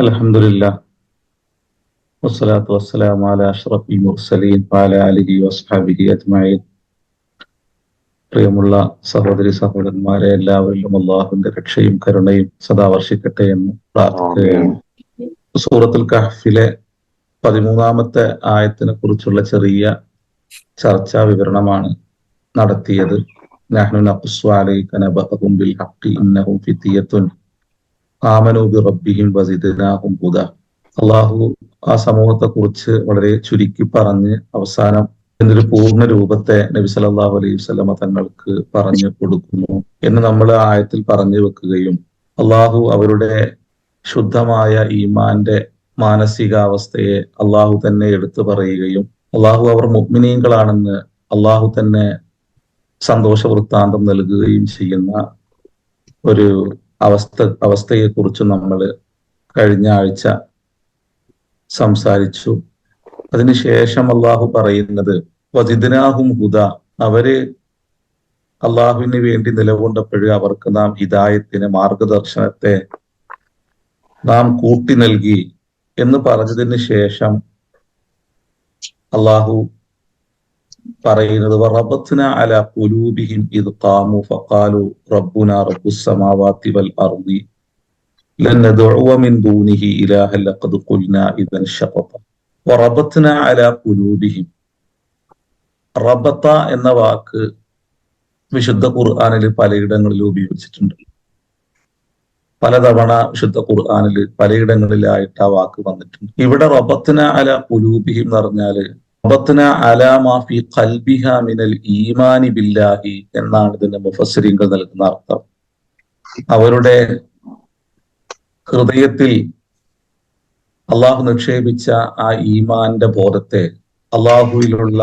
അൽഹംദുലില്ലാഹ് വസ്സലാത്തു വസ്സലാമു അലാ അഷ്റഫിൽ മുർസലീൻ വഅലാ ആലിഹി വസ്ഹബിഹി അജ്മഈൻ. പ്രിയമുള്ള സഹോദരി സഹോദരന്മാരെ, എല്ലാവരിലും അള്ളാഹുവിന്റെ രക്ഷയും കരുണയും സദാ വർഷിക്കട്ടെ എന്ന് പ്രാർത്ഥിക്കുകയാണ്. സൂറത്തുൽ കഹ്ഫിലെ 13-ാമത്തെ ആയത്തിനെ കുറിച്ചുള്ള ചെറിയ ചർച്ചാ വിവരണമാണ് നടത്തിയത്. നഹ്നു നഖുസ്സു അലൈക നബഅഹും ബിൽ ഹഖ് ഇന്നഹും ഫിത്യത്തുൻ ആമനൂ ബിറബ്ബിഹിം വസിദ്നാഹും ഹുദാ. അള്ളാഹു ആ സമൂഹത്തെ കുറിച്ച് വളരെ ചുരുക്കി പറഞ്ഞ് അവസാനം ഇതിന്റെ പൂർണ്ണ രൂപത്തെ നബി സല്ലല്ലാഹു അലൈഹി വസല്ലമ തങ്ങൾക്ക് പറഞ്ഞു കൊടുക്കുന്നു എന്ന് നമ്മൾ ആയത്തിൽ പറഞ്ഞു വെക്കുകയും അള്ളാഹു അവരുടെ ശുദ്ധമായ ഈമാന്റെ മാനസികാവസ്ഥയെ അള്ളാഹു തന്നെ എടുത്തു പറയുകയും അള്ളാഹു അവർ മുഅ്മിനീങ്ങളാണെന്ന് അള്ളാഹു തന്നെ സന്തോഷ വൃത്താന്തം നൽകുകയും ചെയ്യുന്ന ഒരു അവസ്ഥയെ കുറിച്ച് നമ്മൾ കഴിഞ്ഞ ആഴ്ച സംസാരിച്ചു. അതിനുശേഷം അള്ളാഹു പറയുന്നത് വസിദ്നാഹും ഹുദ, അവര് അള്ളാഹുവിന് വേണ്ടി നിലകൊണ്ടപ്പോഴ് അവർക്ക് നാം ഹിദായത്തിന് മാർഗദർശനത്തെ നാം കൂട്ടി നൽകി എന്ന് പറഞ്ഞതിന് ശേഷം അള്ളാഹു പറയുന്നത് വറബത്നാ അലാ ഖുലൂബിഹിം ഇദ് ഖാമു ഫഖാലു റബ്ബുനാ റബ്ബുസ് സമാവാതി വൽ അർദി ലൻ നദ്ഉവ മിൻ ദൂനിഹി ഇലാഹൻ ലഖദ് ഖുൽനാ ഇദൻ ശഖത വറബത്നാ അലാ ഖുലൂബിഹിം. റബത്ത എന്ന വാക്ക് വിശുദ്ധ ഖുർആനിൽ പലയിടങ്ങളിൽ ഉപയോഗിച്ചിട്ടുണ്ട്. പലതവണ വിശുദ്ധ ഖുർആനിൽ പലയിടങ്ങളിലായിട്ട് ആ വാക്ക് വന്നിട്ടുണ്ട്. ഇവിടെ റബത്നാ അലാ ഖുലൂബിഹിം എന്ന് പറഞ്ഞാല് റബത്നാ അലാ മാ ഫീ ഖൽബിഹാ മിനൽ ഈമാനി ബില്ലാഹി എന്നാണ് ഇതിന്റെ മുഫസ്സിരീങ്ങൾ നൽകുന്ന അർത്ഥം. അവരുടെ ഹൃദയത്തിൽ അള്ളാഹു നിക്ഷേപിച്ച ആ ഈമാന്റെ ബോധത്തെ, അള്ളാഹുവിലുള്ള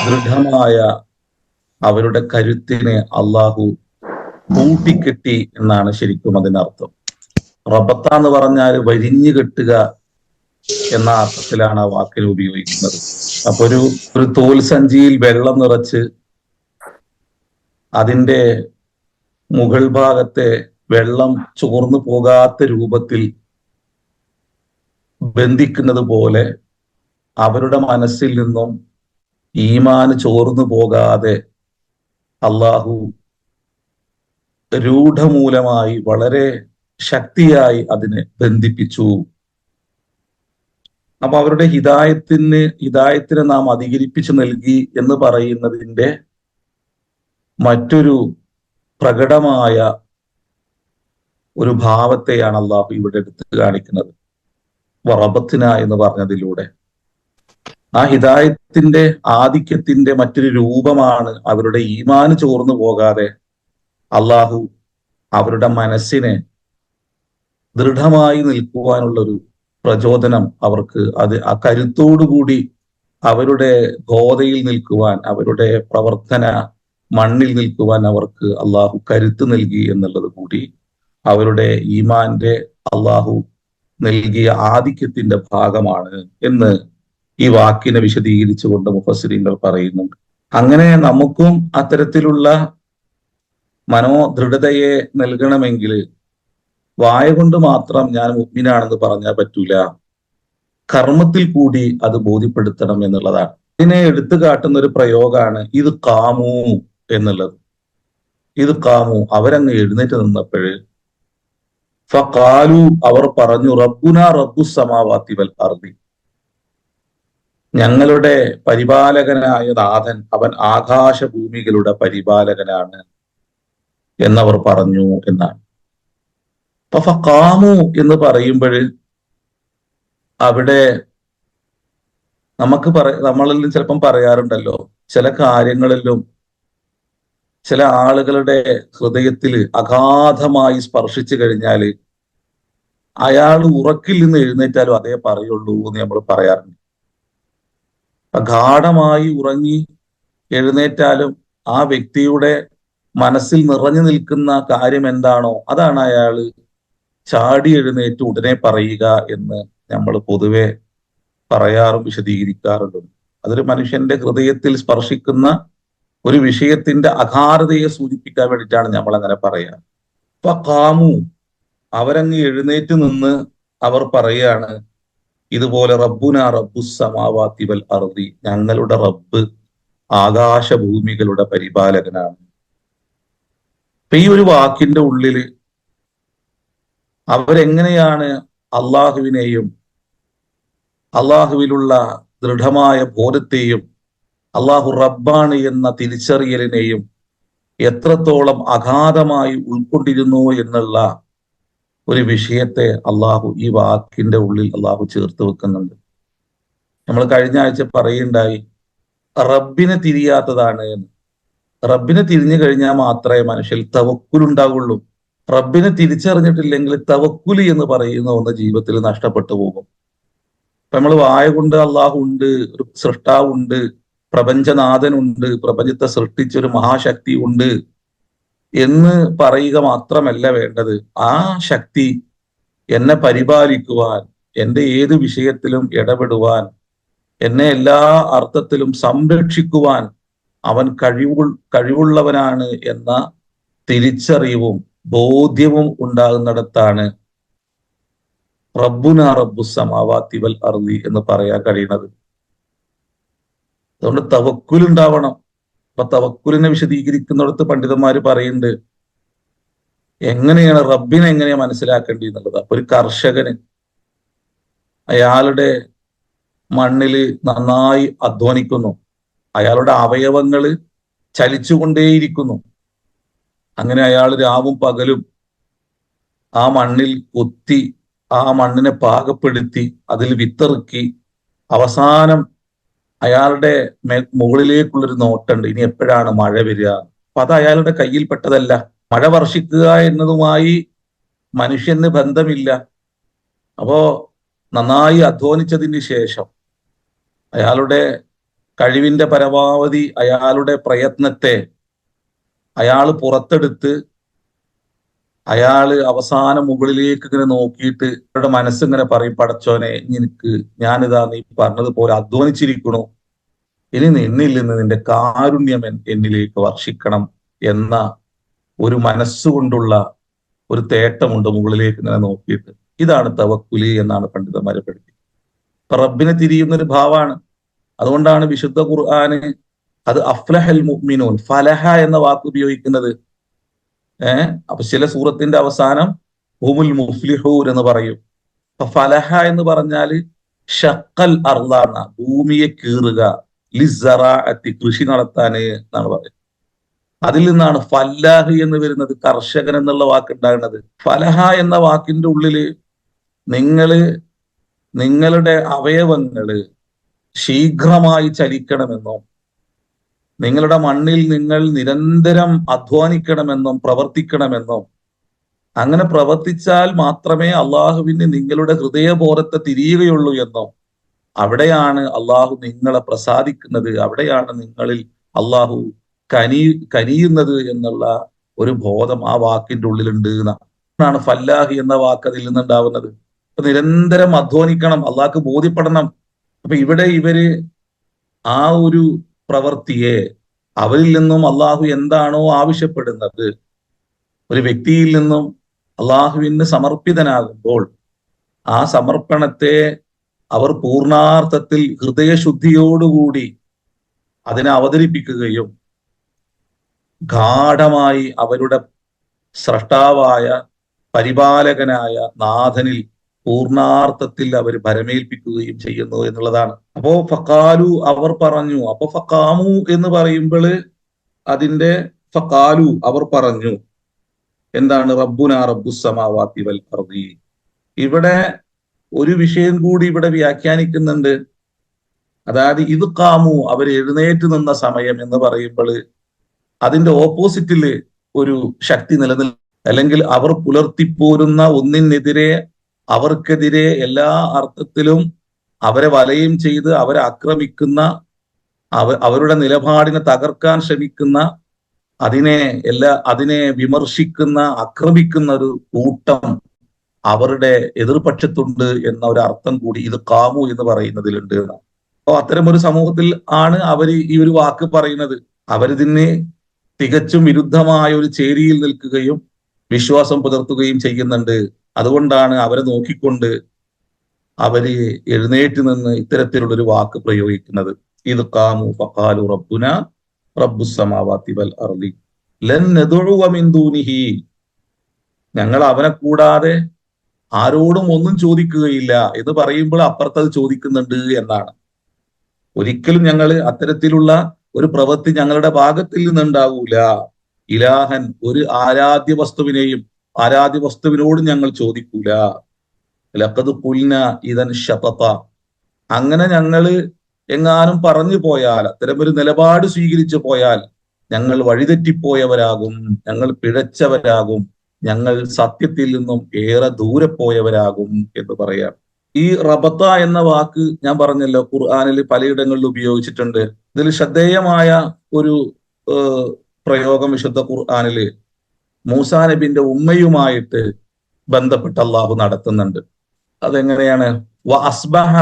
ദൃഢമായ അവരുടെ കരുത്തിനെ അള്ളാഹു കൂട്ടിക്കെട്ടി എന്നാണ് ശരിക്കും അതിനർത്ഥം. റബത്ത എന്ന് പറഞ്ഞാൽ വരിഞ്ഞു കെട്ടുക എന്ന അർത്ഥത്തിലാണ് ആ വാക്കിന് ഉപയോഗിക്കുന്നത്. അപ്പൊ ഒരു തോൽ സഞ്ചിയിൽ വെള്ളം നിറച്ച് അതിന്റെ മുകൾ ഭാഗത്തെ വെള്ളം ചോർന്നു പോകാത്ത രൂപത്തിൽ ബന്ധിക്കുന്നത് പോലെ അവരുടെ മനസ്സിൽ നിന്നും ഈമാൻ ചോർന്നു പോകാതെ അള്ളാഹു രൂഢമൂലമായി വളരെ ശക്തിയായി അതിനെ ബന്ധിപ്പിച്ചു. അപ്പൊ അവരുടെ ഹിദായത്തിനെ നാം അധികരിപ്പിച്ചു നൽകി എന്ന് പറയുന്നതിന്റെ മറ്റൊരു പ്രകടമായ ഒരു ഭാവത്തെയാണ് അള്ളാഹു ഇവിടെ എടുത്ത് കാണിക്കുന്നത് വറബത്തിന എന്ന് പറഞ്ഞതിലൂടെ. ആ ഹിദായത്തിന്റെ ആധിക്യത്തിന്റെ മറ്റൊരു രൂപമാണ് അവരുടെ ഈമാന് ചോർന്നു പോകാതെ അള്ളാഹു അവരുടെ മനസ്സിനെ ദൃഢമായി നിൽക്കുവാനുള്ളൊരു പ്രചോദനം അവർക്ക്, അത് ആ കരുത്തോടുകൂടി അവരുടെ ഗോതയിൽ നിൽക്കുവാൻ, അവരുടെ പ്രവർത്തന മണ്ണിൽ നിൽക്കുവാൻ അവർക്ക് അള്ളാഹു കരുത്ത് നൽകി എന്നുള്ളത് കൂടി അവരുടെ ഈമാന്റെ അള്ളാഹു നൽകിയ ആധിക്യത്തിന്റെ ഭാഗമാണ് എന്ന് ഈ വാക്കിനെ വിശദീകരിച്ചുകൊണ്ട് മുഫസ്സിരീങ്ങൾ പറയുന്നുണ്ട്. അങ്ങനെ നമുക്കും അത്തരത്തിലുള്ള മനോദൃഢതയെ നൽകണമെങ്കിൽ വായ കൊണ്ട് മാത്രം ഞാൻ മുഅ്മിനാണെന്ന് പറഞ്ഞാൽ പറ്റൂല, കർമ്മത്തിൽ കൂടി അത് ബോധ്യപ്പെടുത്തണം എന്നുള്ളതാണ്. ഇതിനെ എടുത്തു കാട്ടുന്ന ഒരു പ്രയോഗമാണ് ഇത് കാമു എന്നുള്ളത്. ഇത് കാമു, അവരങ്ങ് എഴുന്നേറ്റ് നിന്നപ്പോഴ് ഫഖാലു, അവർ പറഞ്ഞു റബ്ബുനാ റബ്ബുസ് സമാവാതി വൽ അർദി, ഞങ്ങളുടെ പരിപാലകനായ നാഥൻ അവൻ ആകാശഭൂമികളുടെ പരിപാലകനാണ് എന്നവർ പറഞ്ഞു എന്നാണ്. അപ്പൊ ഫഖാമു എന്ന് പറയുമ്പോൾ അവിടെ നമ്മളിലും ചിലപ്പം പറയാറുണ്ടല്ലോ, ചില കാര്യങ്ങളിലും ചില ആളുകളുടെ ഹൃദയത്തിൽ അഗാധമായി സ്പർശിച്ചു കഴിഞ്ഞാൽ അയാൾ ഉറക്കിൽ നിന്ന് എഴുന്നേറ്റാലും അതേ പറയുള്ളൂ എന്ന് നമ്മൾ പറയാറുണ്ട്. ഗാഠമായി ഉറങ്ങി എഴുന്നേറ്റാലും ആ വ്യക്തിയുടെ മനസ്സിൽ നിറഞ്ഞു നിൽക്കുന്ന കാര്യം എന്താണോ അതാണ് അയാൾ ചാടി എഴുന്നേറ്റ് ഉടനെ പറയുക എന്ന് നമ്മൾ പൊതുവെ പറയാറും വിശദീകരിക്കാറുണ്ട്. അതൊരു മനുഷ്യന്റെ ഹൃദയത്തിൽ സ്പർശിക്കുന്ന ഒരു വിഷയത്തിന്റെ അഗാധതയെ സൂചിപ്പിക്കാൻ വേണ്ടിയിട്ടാണ് നമ്മൾ അങ്ങനെ പറയാറ്. അപ്പൊ കാമു, അവരങ്ങ് എഴുന്നേറ്റ് നിന്ന് അവർ പറയാണ് ഇതുപോലെ റബ്ബുന റബ്ബുസ് സമാവാതി വൽ അർദി, ഞങ്ങളുടെ റബ്ബ് ആകാശഭൂമികളുടെ പരിപാലകനാണ്. ഇപ്പൊ ഈ ഒരു വാക്കിന്റെ ഉള്ളില് അവരെങ്ങനെയാണ് അള്ളാഹുവിനെയും അള്ളാഹുവിലുള്ള ദൃഢമായ ബോധത്തെയും അള്ളാഹു റബ്ബാണ് എന്ന തിരിച്ചറിയലിനെയും എത്രത്തോളം അഗാധമായി ഉൾക്കൊണ്ടിരുന്നു എന്നുള്ള ഒരു വിഷയത്തെ അള്ളാഹു ഈ വാക്കിന്റെ ഉള്ളിൽ അള്ളാഹു ചേർത്ത് വെക്കുന്നുണ്ട്. നമ്മൾ കഴിഞ്ഞ ആഴ്ച പറയുണ്ടായി റബ്ബിനെ തിരിയാത്തതാണ് എന്ന്. റബ്ബിനെ തിരിഞ്ഞു കഴിഞ്ഞാൽ മാത്രമേ മനുഷ്യൽ തവക്കുലുണ്ടാവുള്ളൂ. റബ്ബിനെ തിരിച്ചറിഞ്ഞിട്ടില്ലെങ്കിൽ തവക്കുലി എന്ന് പറയുന്ന ഒന്ന് ജീവിതത്തിൽ നഷ്ടപ്പെട്ടു പോകും. ഇപ്പൊ നമ്മൾ വായ കൊണ്ട് അള്ളാഹു ഉണ്ട്, ഒരു സൃഷ്ടാവുണ്ട്, പ്രപഞ്ചനാഥനുണ്ട്, പ്രപഞ്ചത്തെ സൃഷ്ടിച്ചൊരു മഹാശക്തി ഉണ്ട് എന്ന് പറയുക മാത്രമല്ല വേണ്ടത്. ആ ശക്തി എന്നെ പരിപാലിക്കുവാൻ, എന്റെ ഏത് വിഷയത്തിലും ഇടപെടുവാൻ, എന്നെ എല്ലാ അർത്ഥത്തിലും സംരക്ഷിക്കുവാൻ അവൻ കഴിവുള്ളവനാണ് എന്ന തിരിച്ചറിവും ബോധ്യവും ഉണ്ടാകുന്നിടത്താണ് റബ്ബുന റബ്ബുസ് സമാവാതി വൽ അർളി എന്ന് പറയാൻ കഴിയുന്നത്. അതുകൊണ്ട് തവക്കുൽ ഉണ്ടാവണം. അപ്പൊ തവക്കുലിനെ വിശദീകരിക്കുന്നിടത്ത് പണ്ഡിതന്മാര് പറയുന്നുണ്ട് എങ്ങനെയാണ് റബ്ബിനെ എങ്ങനെയാ മനസ്സിലാക്കേണ്ടി എന്നുള്ളത്. അപ്പൊ ഒരു കർഷകന് അയാളുടെ മണ്ണില് നന്നായി അധ്വാനിക്കുന്നു, അയാളുടെ അവയവങ്ങള് ചലിച്ചുകൊണ്ടേയിരിക്കുന്നു. അങ്ങനെ അയാൾ രാവും പകലും ആ മണ്ണിൽ കൊത്തി, ആ മണ്ണിനെ പാകപ്പെടുത്തി, അതിൽ വിത്തിറക്കി, അവസാനം അയാളുടെ മുകളിലേക്കുള്ളൊരു നോട്ടുണ്ട്, ഇനി എപ്പോഴാണ് മഴ വരിക. അപ്പൊ അത് അയാളുടെ കയ്യിൽപ്പെട്ടതല്ല. മഴ വർഷിക്കുക എന്നതുമായി മനുഷ്യന് ബന്ധമില്ല. അപ്പോ നന്നായി അധ്വാനിച്ചതിന് ശേഷം അയാളുടെ കഴിവിന്റെ പരമാവധി അയാളുടെ പ്രയത്നത്തെ അയാൾ പുറത്തെടുത്ത് അയാള് അവസാനം മുകളിലേക്ക് ഇങ്ങനെ നോക്കിയിട്ട് അവരുടെ മനസ്സിങ്ങനെ പറയും, പടച്ചോനെ നിനക്ക് ഞാനിതാ നീ പറഞ്ഞതുപോലെ അധ്വാനിച്ചിരിക്കണു, ഇനി നിന്നിൽ നിന്ന് നിന്റെ കാരുണ്യം എന്നിലേക്ക് വർഷിക്കണം എന്ന ഒരു മനസ്സുകൊണ്ടുള്ള ഒരു തേട്ടമുണ്ട് മുകളിലേക്ക് ഇങ്ങനെ നോക്കിയിട്ട്. ഇതാണ് തവക്കുലി എന്നാണ് പണ്ഡിതന്മാരെ പഠിപ്പിക്കുന്നത്. ഇപ്പൊ റബ്ബിനെ തിരിയുന്ന ഒരു ഭാവമാണ്. അതുകൊണ്ടാണ് വിശുദ്ധ ഖുർആന് അത് അഫ്ലഹൽ മുഅ്മിനൂൻ, ഫലഹ എന്ന വാക്ക് ഉപയോഗിക്കുന്നത്. അപ്പൊ ചില സൂറത്തിന്റെ അവസാനം ഹുമുൽ മുഫ്ലിഹൂൻ എന്ന് പറയും. അപ്പൊ ഫലഹ എന്ന് പറഞ്ഞാല് ഷക്കൽ അർളാണ്, ഭൂമിയെ കീറുക, ലിസ്സറാഅത്തി കൃഷി നടത്താന് എന്നാണ് പറയുന്നത്. അതിൽ നിന്നാണ് ഫല്ലാഹ് എന്ന് വരുന്നത്, കർഷകൻ എന്നുള്ള വാക്ക് ഉണ്ടാകുന്നത്. ഫലഹ എന്ന വാക്കിന്റെ ഉള്ളില് നിങ്ങളുടെ അവയവങ്ങള് ശീഘ്രമായി ചലിക്കണമെന്നും നിങ്ങളുടെ മണ്ണിൽ നിങ്ങൾ നിരന്തരം അധ്വാനിക്കണമെന്നും പ്രവർത്തിക്കണമെന്നും, അങ്ങനെ പ്രവർത്തിച്ചാൽ മാത്രമേ അള്ളാഹുവിന് നിങ്ങളുടെ ഹൃദയബോധത്തെ തിരിയുകയുള്ളൂ എന്നും, അവിടെയാണ് അള്ളാഹു നിങ്ങളെ പ്രസാദിക്കുന്നത്, അവിടെയാണ് നിങ്ങളിൽ അള്ളാഹു കനിയുന്നത് എന്നുള്ള ഒരു ബോധം ആ വാക്കിന്റെ ഉള്ളിലുണ്ട് എന്നാണ് ഫല്ലാഹി എന്ന വാക്ക് അതിൽ നിന്നുണ്ടാവുന്നത്. അപ്പൊ നിരന്തരം അധ്വാനിക്കണം, അള്ളാഹ്ക്ക് ബോധ്യപ്പെടണം. അപ്പൊ ഇവിടെ ഇവര് ആ ഒരു പ്രവൃത്തിയെ, അവരിൽ നിന്നും അള്ളാഹു എന്താണോ ആവശ്യപ്പെടുന്നത്, ഒരു വ്യക്തിയിൽ നിന്നും അള്ളാഹുവിന് സമർപ്പിതനാകുമ്പോൾ ആ സമർപ്പണത്തെ അവർ പൂർണാർത്ഥത്തിൽ ഹൃദയശുദ്ധിയോടുകൂടി അതിനെ അവതരിപ്പിക്കുകയും ഗാഢമായി അവരുടെ സ്രഷ്ടാവായ പരിപാലകനായ നാഥനിൽ പൂർണാർത്ഥത്തിൽ അവർ ഭരമേൽപ്പിക്കുകയും ചെയ്യുന്നു എന്നുള്ളതാണ്. അപ്പോ ഫഖാലു അവർ പറഞ്ഞു. അപ്പൊ ഫഖാമു എന്ന് പറയുമ്പോൾ അതിന്റെ ഫഖാലു അവർ പറഞ്ഞു എന്താണ്? റബ്ബുന റബ്ബുസ് സമാവാതി വൽ അർദി. ഇവിടെ ഒരു വിഷയം കൂടി ഇവിടെ വ്യാഖ്യാനിക്കുന്നുണ്ട്. അതായത് ഇത് കാമു, അവർ എഴുന്നേറ്റ് നിന്ന സമയം എന്ന് പറയുമ്പോൾ അതിന്റെ ഓപ്പോസിറ്റില് ഒരു ശക്തി അല്ലെങ്കിൽ അവർ പുലർത്തിപ്പോരുന്ന ഒന്നിനെതിരെ, അവർക്കെതിരെ എല്ലാ അർത്ഥത്തിലും അവരെ വലയം ചെയ്ത് അവരെ ആക്രമിക്കുന്ന, അവരുടെ നിലപാടിനെ തകർക്കാൻ ശ്രമിക്കുന്ന, അതിനെ വിമർശിക്കുന്ന, ആക്രമിക്കുന്ന ഒരു കൂട്ടം അവരുടെ എതിർപക്ഷത്തുണ്ട് എന്ന ഒരു അർത്ഥം കൂടി ഇത് കാമു എന്ന് പറയുന്നതിലുണ്ട് എന്നാണ്. അപ്പൊ അത്തരം ഒരു സമൂഹത്തിൽ ആണ് അവർ ഈ ഒരു വാക്ക് പറയുന്നത്. അവരിതിന് തികച്ചും വിരുദ്ധമായ ഒരു ചേരിയിൽ നിൽക്കുകയും വിശ്വാസം പുലർത്തുകയും ചെയ്യുന്നുണ്ട്. അതുകൊണ്ടാണ് അവരെ നോക്കിക്കൊണ്ട് അവര് എഴുന്നേറ്റ് നിന്ന് ഇത്തരത്തിലുള്ളൊരു വാക്ക് പ്രയോഗിക്കുന്നത്. ഇത് കാമു ഫഖാലു റബ്ബുന റബ്ബുസ് സമാവാതി വൽ അർളി ലൻ നദഉ മിൻ ദൂനിഹി, ഞങ്ങൾ അവനെ കൂടാതെ ആരോടും ഒന്നും ചോദിക്കുകയില്ല എന്ന് പറയുമ്പോൾ അപ്പുറത്തത് ചോദിക്കുന്നുണ്ട് എന്നാണ്. ഒരിക്കലും ഞങ്ങൾ അത്തരത്തിലുള്ള ഒരു പ്രവൃത്തി ഞങ്ങളുടെ ഭാഗത്തിൽ നിന്നുണ്ടാവൂല. ഇലാഹൻ, ഒരു ആരാധ്യ വസ്തുവിനോട് ഞങ്ങൾ ചോദിക്കൂല. ലഖദ് ഖുൽന ഇദൻ ശതത, അങ്ങനെ ഞങ്ങള് എങ്ങാനും പറഞ്ഞു പോയാൽ, അത്തരമൊരു നിലപാട് സ്വീകരിച്ചു പോയാൽ ഞങ്ങൾ വഴിതെറ്റിപ്പോയവരാകും, ഞങ്ങൾ പിഴച്ചവരാകും, ഞങ്ങൾ സത്യത്തിൽ നിന്നും ഏറെ ദൂരെ പോയവരാകും എന്ന് പറയാം. ഈ റബത്ത എന്ന വാക്ക് ഞാൻ പറഞ്ഞല്ലോ ഖുർആനിൽ പലയിടങ്ങളിൽ ഉപയോഗിച്ചിട്ടുണ്ട്. ഇതിൽ ശ്രദ്ധേയമായ ഒരു പ്രയോഗം വിശുദ്ധ ഖുർആനിൽ മൂസാ നബിന്റെ ഉമ്മയുമായിട്ട് ബന്ധപ്പെട്ട് അള്ളാഹു നടത്തുന്നുണ്ട്. അതെങ്ങനെയാണ്? വ അസ്ബഹ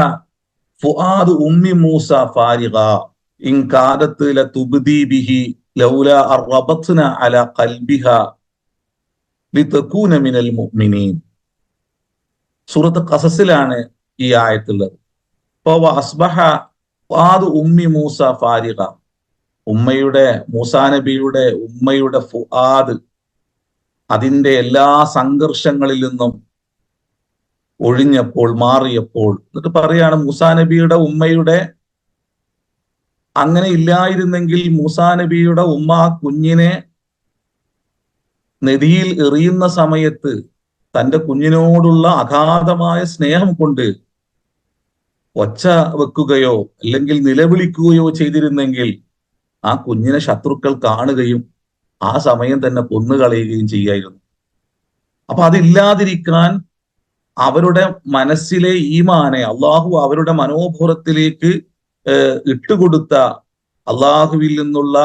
ഫുആദു ഉമ്മി മൂസ ഫാരിഗ ഇൻ കാദത്ത് ലതുബ്ദി ബിഹി ലൗലാ അർബത്ന അലാ ഖൽബിഹ ലിതകൂന മിനൽ മുഅ്മിനീൻ. സൂറത്ത് ഖസസിലാണ് ഈ ആയത്തുള്ളത്. അപ്പോ വ അസ്ബഹ ഫുആദു ഉമ്മി മൂസ ഫാരിഗ, മൂസാ നബിയുടെ ഉമ്മയുടെ ഫുആദ് അതിന്റെ എല്ലാ സംഘർഷങ്ങളിൽ നിന്നും ഒഴിഞ്ഞപ്പോൾ, മാറിയപ്പോൾ. എന്നിട്ട് പറയാണ് മൂസാ നബിയുടെ ഉമ്മയുടെ അങ്ങനെ ഇല്ലായിരുന്നെങ്കിൽ മൂസാ നബിയുടെ ഉമ്മ കുഞ്ഞിനെ നദിയിൽ എറിയുന്ന സമയത്ത് തന്റെ കുഞ്ഞിനോടുള്ള അഗാധമായ സ്നേഹം കൊണ്ട് ഒച്ച വെക്കുകയോ അല്ലെങ്കിൽ നിലവിളിക്കുകയോ ചെയ്തിരുന്നെങ്കിൽ ആ കുഞ്ഞിനെ ശത്രുക്കൾ കാണുകയും ആ സമയം തന്നെ കൊന്നുകളയുകയും ചെയ്യായിരുന്നു. അപ്പൊ അതില്ലാതിരിക്കാൻ അവരുടെ മനസ്സിലെ ഈമാനെ അള്ളാഹു അവരുടെ മനോഭാവത്തിലേക്ക് ഇട്ടുകൊടുത്ത അള്ളാഹുവിൽ നിന്നുള്ള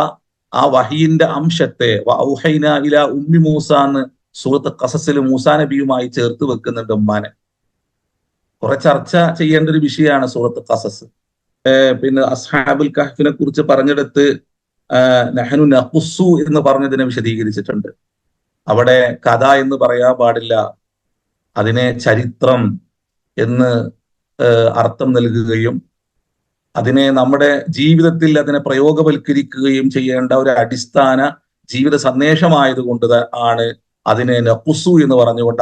ആ വഹീന്റെ അംശത്തെ വഔഹൈന ഇലാ ഉമ്മി മൂസ എന്ന് സൂറത്ത് ഖസസിൽ മൂസാ നബിയുമായി ചേർത്ത് വെക്കുന്നുണ്ട് ഉമ്മാനെ. കുറെ ചർച്ച ചെയ്യേണ്ട ഒരു വിഷയമാണ് സൂറത്ത് ഖസസ്. പിന്നെ അസ്ഹാബുൽ കഹ്ഫിനെ കുറിച്ച് പറഞ്ഞെടുത്ത് നഹ്നു നഖുസ്സു എന്ന് പറഞ്ഞതിനെ വിശദീകരിച്ചിട്ടുണ്ട്. അവിടെ കഥ എന്ന് പറയാൻ പാടില്ല, അതിനെ ചരിത്രം എന്ന് അർത്ഥം നൽകുകയും അതിനെ നമ്മുടെ ജീവിതത്തിൽ അതിനെ പ്രയോഗവൽക്കരിക്കുകയും ചെയ്യേണ്ട ഒരു അടിസ്ഥാന ജീവിത സന്ദേശമായതുകൊണ്ട് ആണ് അതിനെ നഖുസ്സു എന്ന് പറഞ്ഞുകൊണ്ട്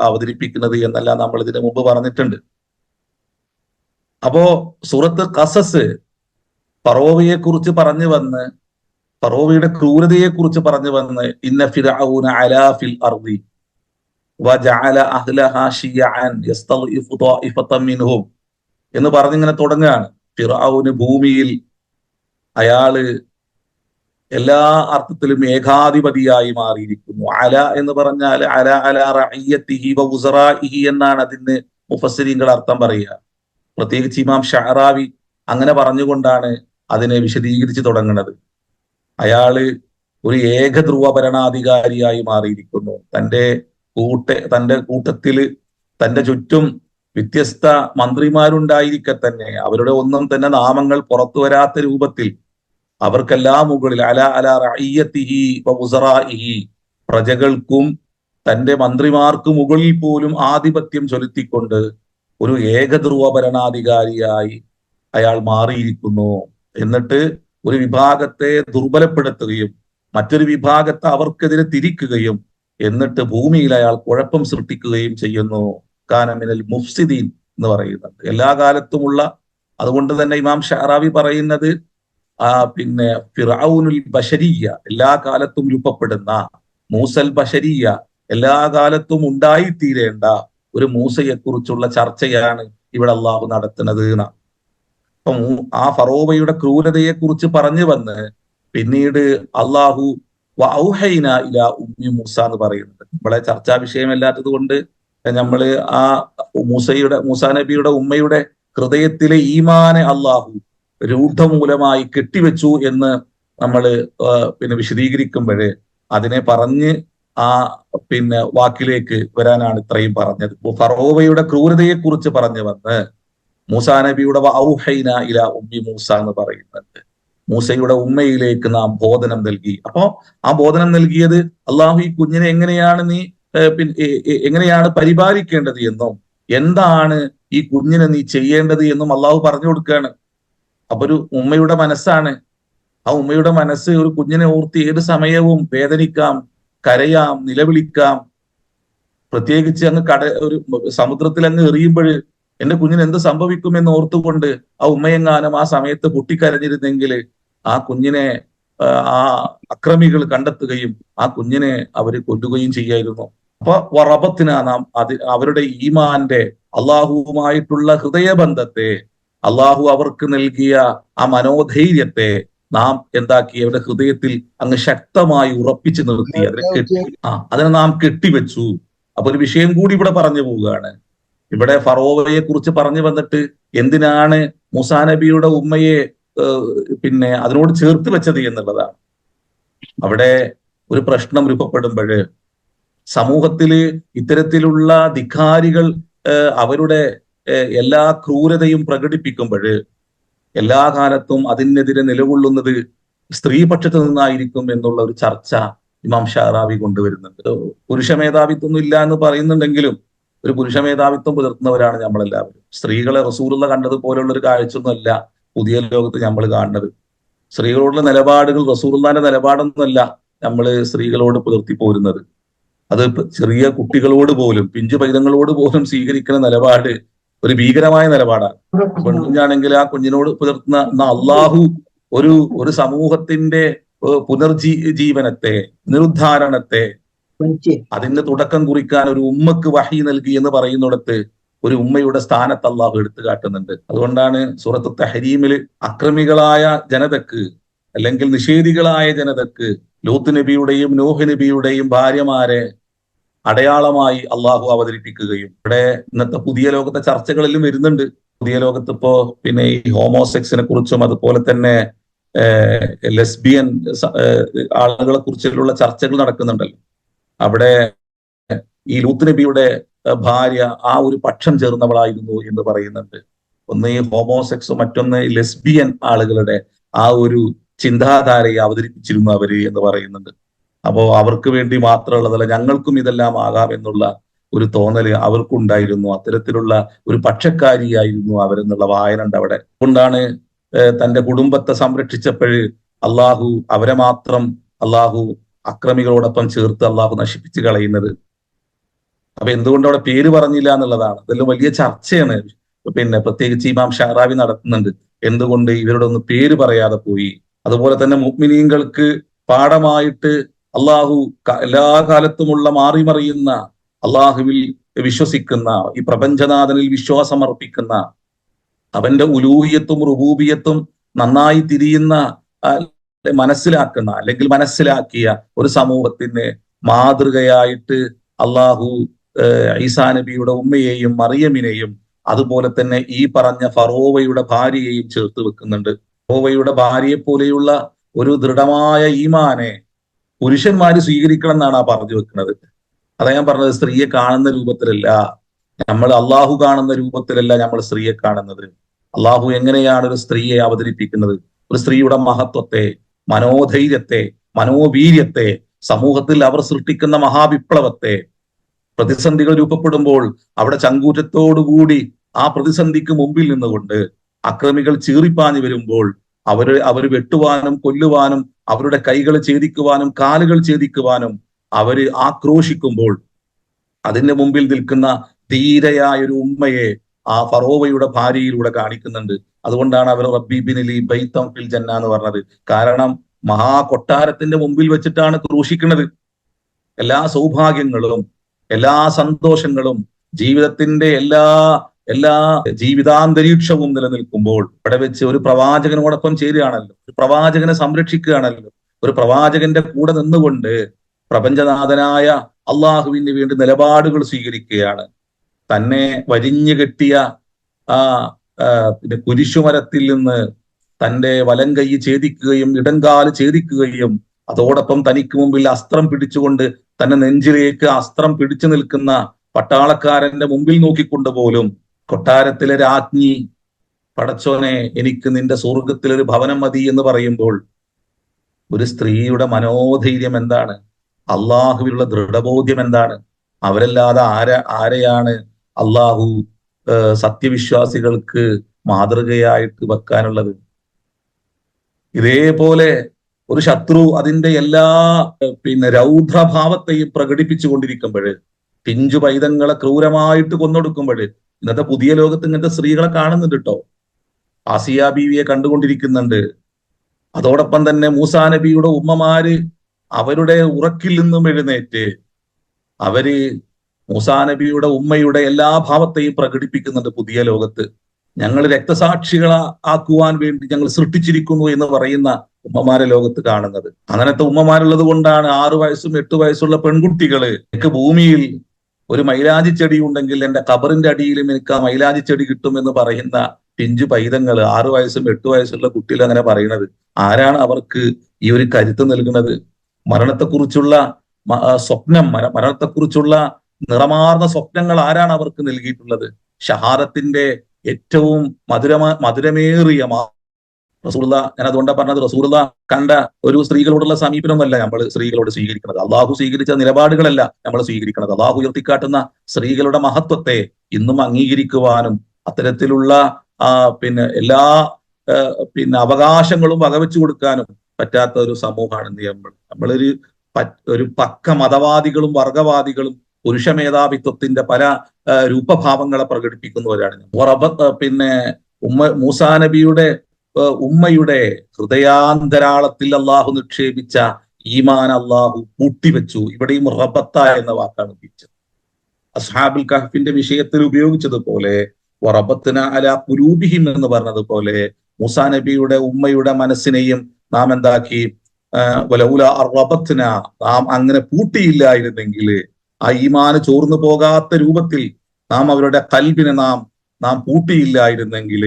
അവതരിപ്പിക്കുന്നത് എന്നെല്ലാം നമ്മൾ ഇതിനു മുമ്പ് പറഞ്ഞിട്ടുണ്ട്. അപ്പോ സൂറത്ത് ഖസസ് ഫറോവയെ കുറിച്ച് പറഞ്ഞു വന്ന്, ഫറോവയുടെ ക്രൂരതയെ കുറിച്ച് പറഞ്ഞു വന്ന് ഇന്ന ഫിർഔന അലാ ഫിൽ അർദി വജഅല അഹ്ലഹാ ശിയഅൻ യസ്തളിഫു ത്വായിഫതൻ മിൻഹും എന്ന് പറഞ്ഞിങ്ങനെ തുടങ്ങുകയാണ്. ഫിർഔന് ഭൂമിയിൽ അയാള് എല്ലാ അർത്ഥത്തിലും ഏകാധിപതിയായി മാറിയിരിക്കുന്നു. അല എന്ന് പറഞ്ഞാൽ അല അല റഇയ്യതിഹി വ ഉസറാഇഹി എന്നാണ് അതിന് മുഫസ്സിരീങ്ങൾ അർത്ഥം പറയുക. പ്രത്യേകിച്ച് ഇമാം ഷഅറാവി അങ്ങനെ പറഞ്ഞുകൊണ്ടാണ് അതിനെ വിശദീകരിച്ച് തുടങ്ങുന്നത്. അയാള് ഒരു ഏകധ്രുവ ഭരണാധികാരിയായി മാറിയിരിക്കുന്നു. തന്റെ കൂട്ടത്തില് തന്റെ ചുറ്റും വ്യത്യസ്ത മന്ത്രിമാരുണ്ടായിരിക്കെ തന്നെ അവരുടെ ഒന്നും തന്നെ നാമങ്ങൾ പുറത്തു വരാത്ത രൂപത്തിൽ അവർക്കെല്ലാം മുകളിൽ അല അല റഇയ്യതിഹി വ ഉസറാഇഹി, പ്രജകൾക്കും തന്റെ മന്ത്രിമാർക്ക് മുകളിൽ പോലും ആധിപത്യം ചെലുത്തിക്കൊണ്ട് ഒരു ഏകധ്രുവ ഭരണാധികാരിയായി അയാൾ മാറിയിരിക്കുന്നു. എന്നിട്ട് ഒരു വിഭാഗത്തെ ദുർബലപ്പെടുത്തുകയും മറ്റൊരു വിഭാഗത്തെ അവർക്കെതിരെ തിരിക്കുകയും എന്നിട്ട് ഭൂമിയിൽ അയാൾ കുഴപ്പം സൃഷ്ടിക്കുകയും ചെയ്യുന്നു. കാനമിനൽ മുഫ്സിദീൻ എന്ന് പറയുന്നത് എല്ലാ കാലത്തുമുള്ള. അതുകൊണ്ട് തന്നെ ഇമാം ഷഅറാവി പറയുന്നത് പിന്നെ ഫിർഔനുൽ ബശരിയ, എല്ലാ കാലത്തും രൂപപ്പെടുന്ന, മൂസൽ ബശരിയ, എല്ലാ കാലത്തും ഉണ്ടായിത്തീരേണ്ട ഒരു മൂസയെ കുറിച്ചുള്ള ചർച്ചയാണ് ഇവിടെ അള്ളാഹു നടത്തുന്നത് എന്നാണ്. അപ്പം ആ ഫറോവയുടെ ക്രൂരതയെ കുറിച്ച് പറഞ്ഞു വന്ന് പിന്നീട് അള്ളാഹു വഔഹൈന ഇലാ ഉമ്മി മൂസ എന്ന് പറയുന്നത് നമ്മളെ ചർച്ചാ വിഷയമല്ലാത്തത് കൊണ്ട് നമ്മള് ആ മൂസാ നബിയുടെ ഉമ്മയുടെ ഹൃദയത്തിലെ ഈമാനെ അള്ളാഹു രൂഢമൂലമായി കെട്ടിവെച്ചു എന്ന് നമ്മൾ പിന്നെ വിശദീകരിക്കുമ്പോഴേ അതിനെ പറഞ്ഞ് ആ പിന്നെ വാക്കിലേക്ക് വരാനാണ് ഇത്രയും പറഞ്ഞത്. ഫറോവയുടെ ക്രൂരതയെ കുറിച്ച് പറഞ്ഞു വന്ന് മൂസാ നബിയുടെ ഔഹൈന ഇലാ ഉമ്മി മൂസ എന്ന് പറയുന്നുണ്ട്. മൂസയുടെ ഉമ്മയിലേക്ക് നാം ബോധനം നൽകി. അപ്പോ ആ ബോധനം നൽകിയത് അള്ളാഹു ഈ കുഞ്ഞിനെ എങ്ങനെയാണ് നീ എങ്ങനെയാണ് പരിപാലിക്കേണ്ടത് എന്നും എന്താണ് ഈ കുഞ്ഞിനെ നീ ചെയ്യേണ്ടത് എന്നും അള്ളാഹു പറഞ്ഞു കൊടുക്കുകയാണ്. അപ്പൊ ഒരു ഉമ്മയുടെ മനസ്സാണ്, ആ ഉമ്മയുടെ മനസ്സ് ഒരു കുഞ്ഞിനെ ഓർത്ത് ഏത് സമയവും വേദനിക്കാം, കരയാം, നിലവിളിക്കാം. പ്രത്യേകിച്ച് അങ്ങ് ഒരു സമുദ്രത്തിൽ അങ്ങ് എറിയുമ്പോൾ എന്റെ കുഞ്ഞിന് എന്ത് സംഭവിക്കുമെന്ന് ഓർത്തുകൊണ്ട് ആ ഉമ്മയെങ്ങാനും ആ സമയത്ത് പൊട്ടിക്കരഞ്ഞിരുന്നെങ്കിൽ ആ കുഞ്ഞിനെ ആ അക്രമികൾ കണ്ടെത്തുകയും ആ കുഞ്ഞിനെ അവര് കൊല്ലുകയും ചെയ്യായിരുന്നു. അപ്പൊ വറബത്തിന് നാം അവരുടെ ഈമാന്റെ അള്ളാഹുവുമായിട്ടുള്ള ഹൃദയബന്ധത്തെ, അള്ളാഹു അവർക്ക് നൽകിയ ആ മനോധൈര്യത്തെ നാം എന്താക്കി അവരുടെ ഹൃദയത്തിൽ അങ്ങ് ശക്തമായി ഉറപ്പിച്ചു നിർത്തി. അതിനെ നാം കെട്ടിവെച്ചു. അപ്പൊ ഒരു വിഷയം കൂടി ഇവിടെ പറഞ്ഞു പോവുകയാണ്. ഇവിടെ ഫറോവയെ കുറിച്ച് പറഞ്ഞു വന്നിട്ട് എന്തിനാണ് മൂസാ നബിയുടെ ഉമ്മയെ അതിനോട് ചേർത്ത് വെച്ചത് എന്നുള്ളതാണ്. അവിടെ ഒരു പ്രശ്നം രൂപപ്പെടുമ്പോൾ സമൂഹത്തില് ഇത്തരത്തിലുള്ള ധിക്കാരികൾ അവരുടെ എല്ലാ ക്രൂരതയും പ്രകടിപ്പിക്കുമ്പോൾ എല്ലാ കാലത്തും അതിനെതിരെ നിലകൊള്ളുന്നത് സ്ത്രീപക്ഷത്ത് നിന്നായിരിക്കും എന്നുള്ള ഒരു ചർച്ച ഇമാം ഷാറാവി കൊണ്ടുവരുന്നുണ്ട്. പുരുഷ മേധാവിത്വം ഇല്ല എന്ന് പറയുന്നുണ്ടെങ്കിലും ഒരു പുരുഷ മേധാവിത്വം പുലർത്തുന്നവരാണ് നമ്മളെല്ലാവരും. സ്ത്രീകളെ റസൂലുള്ള കണ്ടതുപോലുള്ള ഒരു കാഴ്ചയൊന്നുമല്ല പുതിയ ലോകത്ത് നമ്മൾ കാണുന്നത്. സ്ത്രീകളോടുള്ള നിലപാടുകൾ റസൂലുള്ളാന്റെ നിലപാടൊന്നുമല്ല നമ്മൾ സ്ത്രീകളോട് പുലർത്തി പോരുന്നത്. അത് ചെറിയ കുട്ടികളോട് പോലും, പിഞ്ചു പൈതങ്ങളോട് പോലും സ്വീകരിക്കുന്ന നിലപാട് ഒരു ഭീകരമായ നിലപാടാണ്. പെൺകുഞ്ഞാണെങ്കിൽ ആ കുഞ്ഞിനോട് പുലർത്തുന്ന അള്ളാഹു ഒരു സമൂഹത്തിന്റെ പുനർജീവനത്തെ, നിരുദ്ധാരണത്തെ, അതിന് തുടക്കം കുറിക്കാൻ ഒരു ഉമ്മക്ക് വഹി നൽകി എന്ന് പറയുന്നിടത്ത് ഒരു ഉമ്മയുടെ സ്ഥാനത്ത് അള്ളാഹു എടുത്തു കാട്ടുന്നുണ്ട്. അതുകൊണ്ടാണ് സൂറത്ത് തഹരീമിൽ അക്രമികളായ ജനതക്ക് അല്ലെങ്കിൽ നിഷേധികളായ ജനതക്ക് ലൂത്ത് നബിയുടെയും നൂഹ് നബിയുടെയും ഭാര്യമാരെ അടയാളമായി അള്ളാഹു അവതരിപ്പിക്കുകയും ഇവിടെ ഇന്നത്തെ പുതിയ ലോകത്തെ ചർച്ചകളിലും വരുന്നുണ്ട്. പുതിയ ലോകത്ത് ഇപ്പോ ഈ ഹോമോസെക്സിനെ കുറിച്ചും അതുപോലെ തന്നെ ലെസ്ബിയൻ ആളുകളെ കുറിച്ചുള്ള ചർച്ചകൾ നടക്കുന്നുണ്ടല്ലോ. അവിടെ ഈ ലൂത്ത് നബിയുടെ ഭാര്യ ആ ഒരു പക്ഷം ചേർന്നവളായിരുന്നു എന്ന് പറയുന്നുണ്ട്. ഒന്ന് ഈ ഹോമോസെക്സും മറ്റൊന്ന് ലെസ്ബിയൻ ആളുകളുടെ ആ ഒരു ചിന്താധാരയെ അവതരിപ്പിച്ചിരുന്നു അവര് എന്ന് പറയുന്നുണ്ട്. അപ്പോ അവർക്ക് വേണ്ടി മാത്രമുള്ളതല്ല, ഞങ്ങൾക്കും ഇതെല്ലാം ആകാം എന്നുള്ള ഒരു തോന്നല് അവർക്കുണ്ടായിരുന്നു. അത്തരത്തിലുള്ള ഒരു പക്ഷക്കാരിയായിരുന്നു അവരെന്നുള്ള വായന ഉണ്ട് അവിടെ. അതുകൊണ്ടാണ് തന്റെ കുടുംബത്തെ സംരക്ഷിച്ചപ്പോൾ അള്ളാഹു അവരെ മാത്രം അക്രമികളോടൊപ്പം ചേർത്ത് അള്ളാഹു നശിപ്പിച്ച് കളയുന്നത്. അപ്പൊ എന്തുകൊണ്ട് അവിടെ പേര് പറഞ്ഞില്ല എന്നുള്ളതാണ്. അതെല്ലാം വലിയ ചർച്ചയാണ്. പ്രത്യേകിച്ച് ഇമാം ഷാറാവി നടത്തുന്നുണ്ട്, എന്തുകൊണ്ട് ഇവരുടെ ഒന്ന് പേര് പറയാതെ പോയി. അതുപോലെ തന്നെ മുഅ്മിനീങ്ങൾക്ക് പാഠമായിട്ട് അള്ളാഹു എല്ലാ കാലത്തുമുള്ള മാറിമറിയുന്ന അള്ളാഹുവിൽ വിശ്വസിക്കുന്ന, ഈ പ്രപഞ്ചനാഥനിൽ വിശ്വാസം അർപ്പിക്കുന്ന, അവന്റെ ഉലൂഹിയത്തും റുബൂബിയത്തും നന്നായി തിരിയുന്ന, മനസ്സിലാക്കുന്ന അല്ലെങ്കിൽ മനസ്സിലാക്കിയ ഒരു സമൂഹത്തിന് മാതൃകയായിട്ട് അള്ളാഹു ഈസാ നബിയുടെ ഉമ്മയെയും മറിയമിനെയും അതുപോലെ തന്നെ ഈ പറഞ്ഞ ഫറോവയുടെ ഭാര്യയെയും ചേർത്ത് വെക്കുന്നുണ്ട്. ഫറോവയുടെ ഭാര്യയെ പോലെയുള്ള ഒരു ദൃഢമായ ഈമാനെ പുരുഷന്മാര് സ്വീകരിക്കണം എന്നാണ് ആ പറഞ്ഞു വെക്കുന്നത്. അതാ ഞാൻ പറഞ്ഞത്, സ്ത്രീയെ കാണുന്ന രൂപത്തിലല്ല, നമ്മൾ അള്ളാഹു കാണുന്ന രൂപത്തിലല്ല നമ്മൾ സ്ത്രീയെ കാണുന്നത്. അള്ളാഹു എങ്ങനെയാണ് ഒരു സ്ത്രീയെ അവതരിപ്പിക്കുന്നത്? ഒരു സ്ത്രീയുടെ മഹത്വത്തെ, മനോധൈര്യത്തെ, മനോവീര്യത്തെ, സമൂഹത്തിൽ അവർ സൃഷ്ടിക്കുന്ന മഹാവിപ്ലവത്തെ, പ്രതിസന്ധികൾ രൂപപ്പെടുമ്പോൾ അവിടെ ചങ്കൂറ്റത്തോടുകൂടി ആ പ്രതിസന്ധിക്ക് മുമ്പിൽ നിന്നുകൊണ്ട് അക്രമികൾ ചീറിപ്പാഞ്ഞു വരുമ്പോൾ അവര് വെട്ടുവാനും കൊല്ലുവാനും അവരുടെ കൈകൾ ഛേദിക്കുവാനും കാലുകൾ ഛേദിക്കുവാനും അവര് ആക്രോശിക്കുമ്പോൾ അതിന്റെ മുമ്പിൽ നിൽക്കുന്ന ധീരയായ ഒരു ഉമ്മയെ ആ ഫറോവയുടെ ഭാര്യയിലൂടെ കാണിക്കുന്നുണ്ട്. അതുകൊണ്ടാണ് അവർ റബ്ബി ബിനിലി ബൈത്തം ഫിൽ ജന്ന എന്ന് പറഞ്ഞത്. കാരണം കൊട്ടാരത്തിന്റെ മുമ്പിൽ വെച്ചിട്ടാണ് ക്രൂശിക്കുന്നത്. എല്ലാ സൗഭാഗ്യങ്ങളും എല്ലാ സന്തോഷങ്ങളും ജീവിതത്തിന്റെ എല്ലാ ജീവിതാന്തരീക്ഷവും നിലനിൽക്കുമ്പോൾ ഇവിടെ വെച്ച് ഒരു പ്രവാചകനോടൊപ്പം ചേരുകയാണല്ലോ, ഒരു പ്രവാചകനെ സംരക്ഷിക്കുകയാണല്ലോ, ഒരു പ്രവാചകന്റെ കൂടെ നിന്നുകൊണ്ട് പ്രപഞ്ചനാഥനായ അള്ളാഹുവിന് വേണ്ടി നിലപാടുകൾ സ്വീകരിക്കുകയാണ്. തന്നെ വരിഞ്ഞു കെട്ടിയ കുരിശുമരത്തിൽ നിന്ന് തന്റെ വലം കൈ ഛേദിക്കുകയും ഇടങ്കാല് ഛേദിക്കുകയും അതോടൊപ്പം തനിക്ക് മുമ്പിൽ അസ്ത്രം പിടിച്ചുകൊണ്ട് തന്നെ നെഞ്ചിലേക്ക് അസ്ത്രം പിടിച്ചു നിൽക്കുന്ന പട്ടാളക്കാരന്റെ മുമ്പിൽ നോക്കിക്കൊണ്ട് പോലും കൊട്ടാരത്തിലെ രാജ്ഞി, പടച്ചോനെ എനിക്ക് നിന്റെ സ്വർഗത്തിലൊരു ഭവനം മതി എന്ന് പറയുമ്പോൾ ഒരു സ്ത്രീയുടെ മനോധൈര്യം എന്താണ്? അള്ളാഹുവിലുള്ള ദൃഢബോധ്യം എന്താണ്? അവരല്ലാതെ ആരെയാണ് അള്ളാഹു സത്യവിശ്വാസികൾക്ക് മാതൃകയായിട്ട് വെക്കാനുള്ളത്? ഇതേപോലെ ഒരു ശത്രു അതിന്റെ എല്ലാ രൗദ്രഭാവത്തെയും പ്രകടിപ്പിച്ചു കൊണ്ടിരിക്കുമ്പോൾ, പിഞ്ചു പൈതങ്ങളെ ക്രൂരമായിട്ട് കൊന്നൊടുക്കുമ്പോൾ, ഇന്നത്തെ പുതിയ ലോകത്ത് ഇങ്ങനത്തെ സ്ത്രീകളെ കാണുന്നുണ്ട് കേട്ടോ. ആസിയ ബീവിയെ കണ്ടുകൊണ്ടിരിക്കുന്നുണ്ട്. അതോടൊപ്പം തന്നെ മൂസാ നബിയുടെ ഉമ്മമാര് അവരുടെ ഉറക്കിൽ നിന്നും എഴുന്നേറ്റ് അവര് മൂസാ നബിയുടെ ഉമ്മയുടെ എല്ലാ ഭാവത്തെയും പ്രകടിപ്പിക്കുന്നുണ്ട് പുതിയ ലോകത്ത്. ഞങ്ങൾ രക്തസാക്ഷികളെ ആക്കുവാൻ വേണ്ടി ഞങ്ങൾ സൃഷ്ടിച്ചിരിക്കുന്നു എന്ന് പറയുന്ന ഉമ്മമാരെ ലോകത്ത് കാണുന്നത്. അങ്ങനത്തെ ഉമ്മമാരുള്ളത് കൊണ്ടാണ് 6 വയസ്സും 8 വയസ്സുള്ള പെൺകുട്ടികള് എനിക്ക് ഭൂമിയിൽ ഒരു മൈലാഞ്ചി ചെടി ഉണ്ടെങ്കിൽ എന്റെ ഖബറിന്റെ അടിയിലും എനിക്ക് ആ മൈലാഞ്ചി ചെടി കിട്ടുമെന്ന് പറയുന്ന പിഞ്ചു പൈതങ്ങൾ, 6 വയസ്സും 8 വയസ്സുള്ള കുട്ടികൾ അങ്ങനെ പറയുന്നത്. ആരാണ് അവർക്ക് ഈ ഒരു കരുത്ത് നൽകുന്നത്? മരണത്തെക്കുറിച്ചുള്ള സ്വപ്നം, മരണത്തെക്കുറിച്ചുള്ള നിറമാർന്ന സ്വപ്നങ്ങൾ ആരാണ് അവർക്ക് നൽകിയിട്ടുള്ളത്? ഷഹാദത്തിന്റെ ഏറ്റവും മധുരമേറിയ റസൂലുള്ളാ, ഞാൻ അതുകൊണ്ടാണ് പറഞ്ഞത്, റസൂലുള്ളാ കണ്ട ഒരു സ്ത്രീകളോടുള്ള സമീപനമല്ല നമ്മൾ സ്ത്രീകളോട് സ്വീകരിക്കുന്നത്. അള്ളാഹു സ്വീകരിച്ച നിലപാടുകളല്ല നമ്മൾ സ്വീകരിക്കുന്നത്. അള്ളാഹു ഉയർത്തിക്കാട്ടുന്ന സ്ത്രീകളുടെ മഹത്വത്തെ ഇന്നും അംഗീകരിക്കുവാനും അത്തരത്തിലുള്ള എല്ലാ അവകാശങ്ങളും വകവെച്ചു കൊടുക്കാനും പറ്റാത്ത ഒരു സമൂഹമാണ് നമ്മളൊരു പക്ക മതവാദികളും വർഗവാദികളും പുരുഷ മേധാവിത്വത്തിന്റെ പല രൂപഭാവങ്ങളെ പ്രകടിപ്പിക്കുന്നവരാണ്. മൂസാ നബിയുടെ ഉമ്മയുടെ ഹൃദയാന്തരാളത്തിൽ അള്ളാഹു നിക്ഷേപിച്ച ഈമാൻ അള്ളാഹു പൂട്ടിവെച്ചു. ഇവിടെയും റബത്ത എന്ന വാക്കാണ് ഉപയോഗിച്ചത്. അസ്ഹാബുൽ കഹ്ഫിന്റെ വിഷയത്തിൽ ഉപയോഗിച്ചതുപോലെ റബത്ന അലാ ഖുലൂബിഹിം എന്ന് പറഞ്ഞതുപോലെ മൂസാ നബിയുടെ ഉമ്മയുടെ മനസ്സിനെയും നാം എന്താക്കി? വലൗലാ റബത്ന, നാം അങ്ങനെ പൂട്ടിയില്ലായിരുന്നെങ്കിൽ, ആ ഈമാന് ചോർന്നു പോകാത്ത രൂപത്തിൽ നാം അവരുടെ കൽബിനെ നാം പൂട്ടിയില്ലായിരുന്നെങ്കിൽ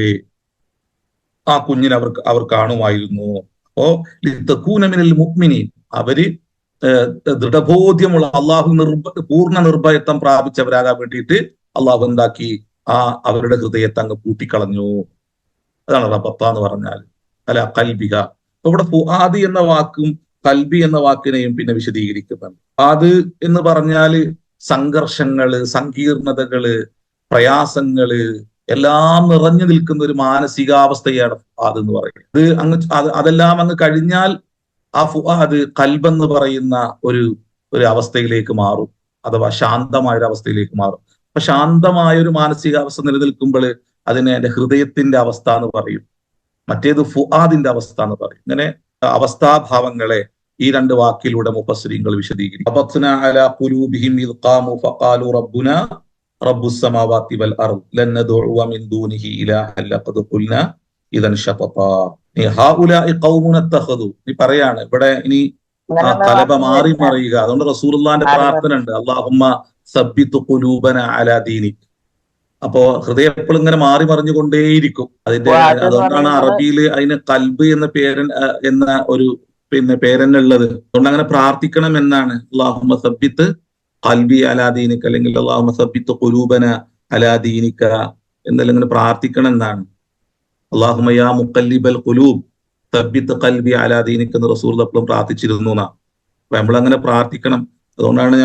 ആ കുഞ്ഞിനെ അവർ കാണുമായിരുന്നു. അപ്പോ ലിതകൂനമിനൽ മുഅ്മിനീൻ, അവര് ദൃഢബോധ്യമുള്ള പൂർണ്ണ നിർഭയത്വം പ്രാപിച്ചവരാകാൻ വേണ്ടിയിട്ട് അള്ളാഹു എന്താക്കി? അവരുടെ ഹൃദയത്തെ അങ്ങ് പൂട്ടിക്കളഞ്ഞു. അതാണ് റബത്ത എന്ന് പറഞ്ഞാൽ. അല്ല കൽബിക. ഇവിടെ ഫുആദി എന്ന വാക്കും കൽബി എന്ന വാക്കിനെയും പിന്നെ വിശദീകരിക്കുന്നുണ്ട്. അത് എന്ന് പറഞ്ഞാല് സംഘർഷങ്ങള്, സങ്കീർണതകള്, പ്രയാസങ്ങള് എല്ലാം നിറഞ്ഞു നിൽക്കുന്ന ഒരു മാനസികാവസ്ഥയാണ് ഫുആദ് എന്ന് പറയുന്നത്. അതെല്ലാം അങ്ങ് കഴിഞ്ഞാൽ ആ ഫുആദ് കൽബെന്ന് പറയുന്ന ഒരു അവസ്ഥയിലേക്ക് മാറും, അഥവാ ശാന്തമായ ഒരു അവസ്ഥയിലേക്ക് മാറും. അപ്പൊ ശാന്തമായ ഒരു മാനസികാവസ്ഥ നിലനിൽക്കുമ്പോൾ അതിനെ എന്റെ ഹൃദയത്തിന്റെ അവസ്ഥ എന്ന് പറയും, മറ്റേത് ഫുആദിന്റെ അവസ്ഥ എന്ന് പറയും. ഇങ്ങനെ അവസ്ഥാഭാവങ്ങളെ ഈ 2 വാക്കിലൂടെ മുഫസ്സിരീങ്ങൾ വിശദീകരിക്കും. റബ്ബുസ് സമാവാതി വൽ അർദ് ലൻ നദഉ മിൻ ദൂനിഹി ഇലാഹൻ ലഖദ് ഖുൽനാ ഇദൻ ശതതാ. ഹൗലാഇ ഖൗമുൻ ഇത്തഖദു, നീ പറയാണ് ഇവിടെ ഇനി കലബ മാറി മറിയുക. അതുകൊണ്ട് റസൂലുള്ളാഹിന്റെ പ്രാർത്ഥന ഉണ്ട്, അല്ലാഹുമ്മ സബ്ബിത് ഖുലൂബന അലാ ദീനിക്. അപ്പോ ഹൃദയം എപ്പോഴും ഇങ്ങനെ മാറി മറിഞ്ഞുകൊണ്ടേയിരിക്കും. അതുകൊണ്ടാണ് അറബിയിൽ അതിന് കൽബ് എന്ന ഒരു പേരെന്നുള്ളത്. അതുകൊണ്ട് അങ്ങനെ പ്രാർത്ഥിക്കണം എന്നാണ്. അല്ലാഹുമ്മ സബ്ബിത് ഖൽബി അലാ ദീനിക, അല്ലെങ്കിൽ അല്ലാഹുമ്മ സബ്ബിത് ഖുലൂബന അലാ ദീനിക എന്നെല്ലാം ഇങ്ങനെ പ്രാർത്ഥിക്കണം എന്നാണ്. അല്ലാഹുമ്മ യാ മുഖല്ലിബൽ ഖുലൂബ് സബ്ബിത് ഖൽബി അലാ ദീനിക എന്ന് റസൂൽ എപ്പോഴും പ്രാർത്ഥിച്ചിരുന്നു എന്നാ. അപ്പൊ നമ്മളങ്ങനെ പ്രാർത്ഥിക്കണം. അതുകൊണ്ടാണ്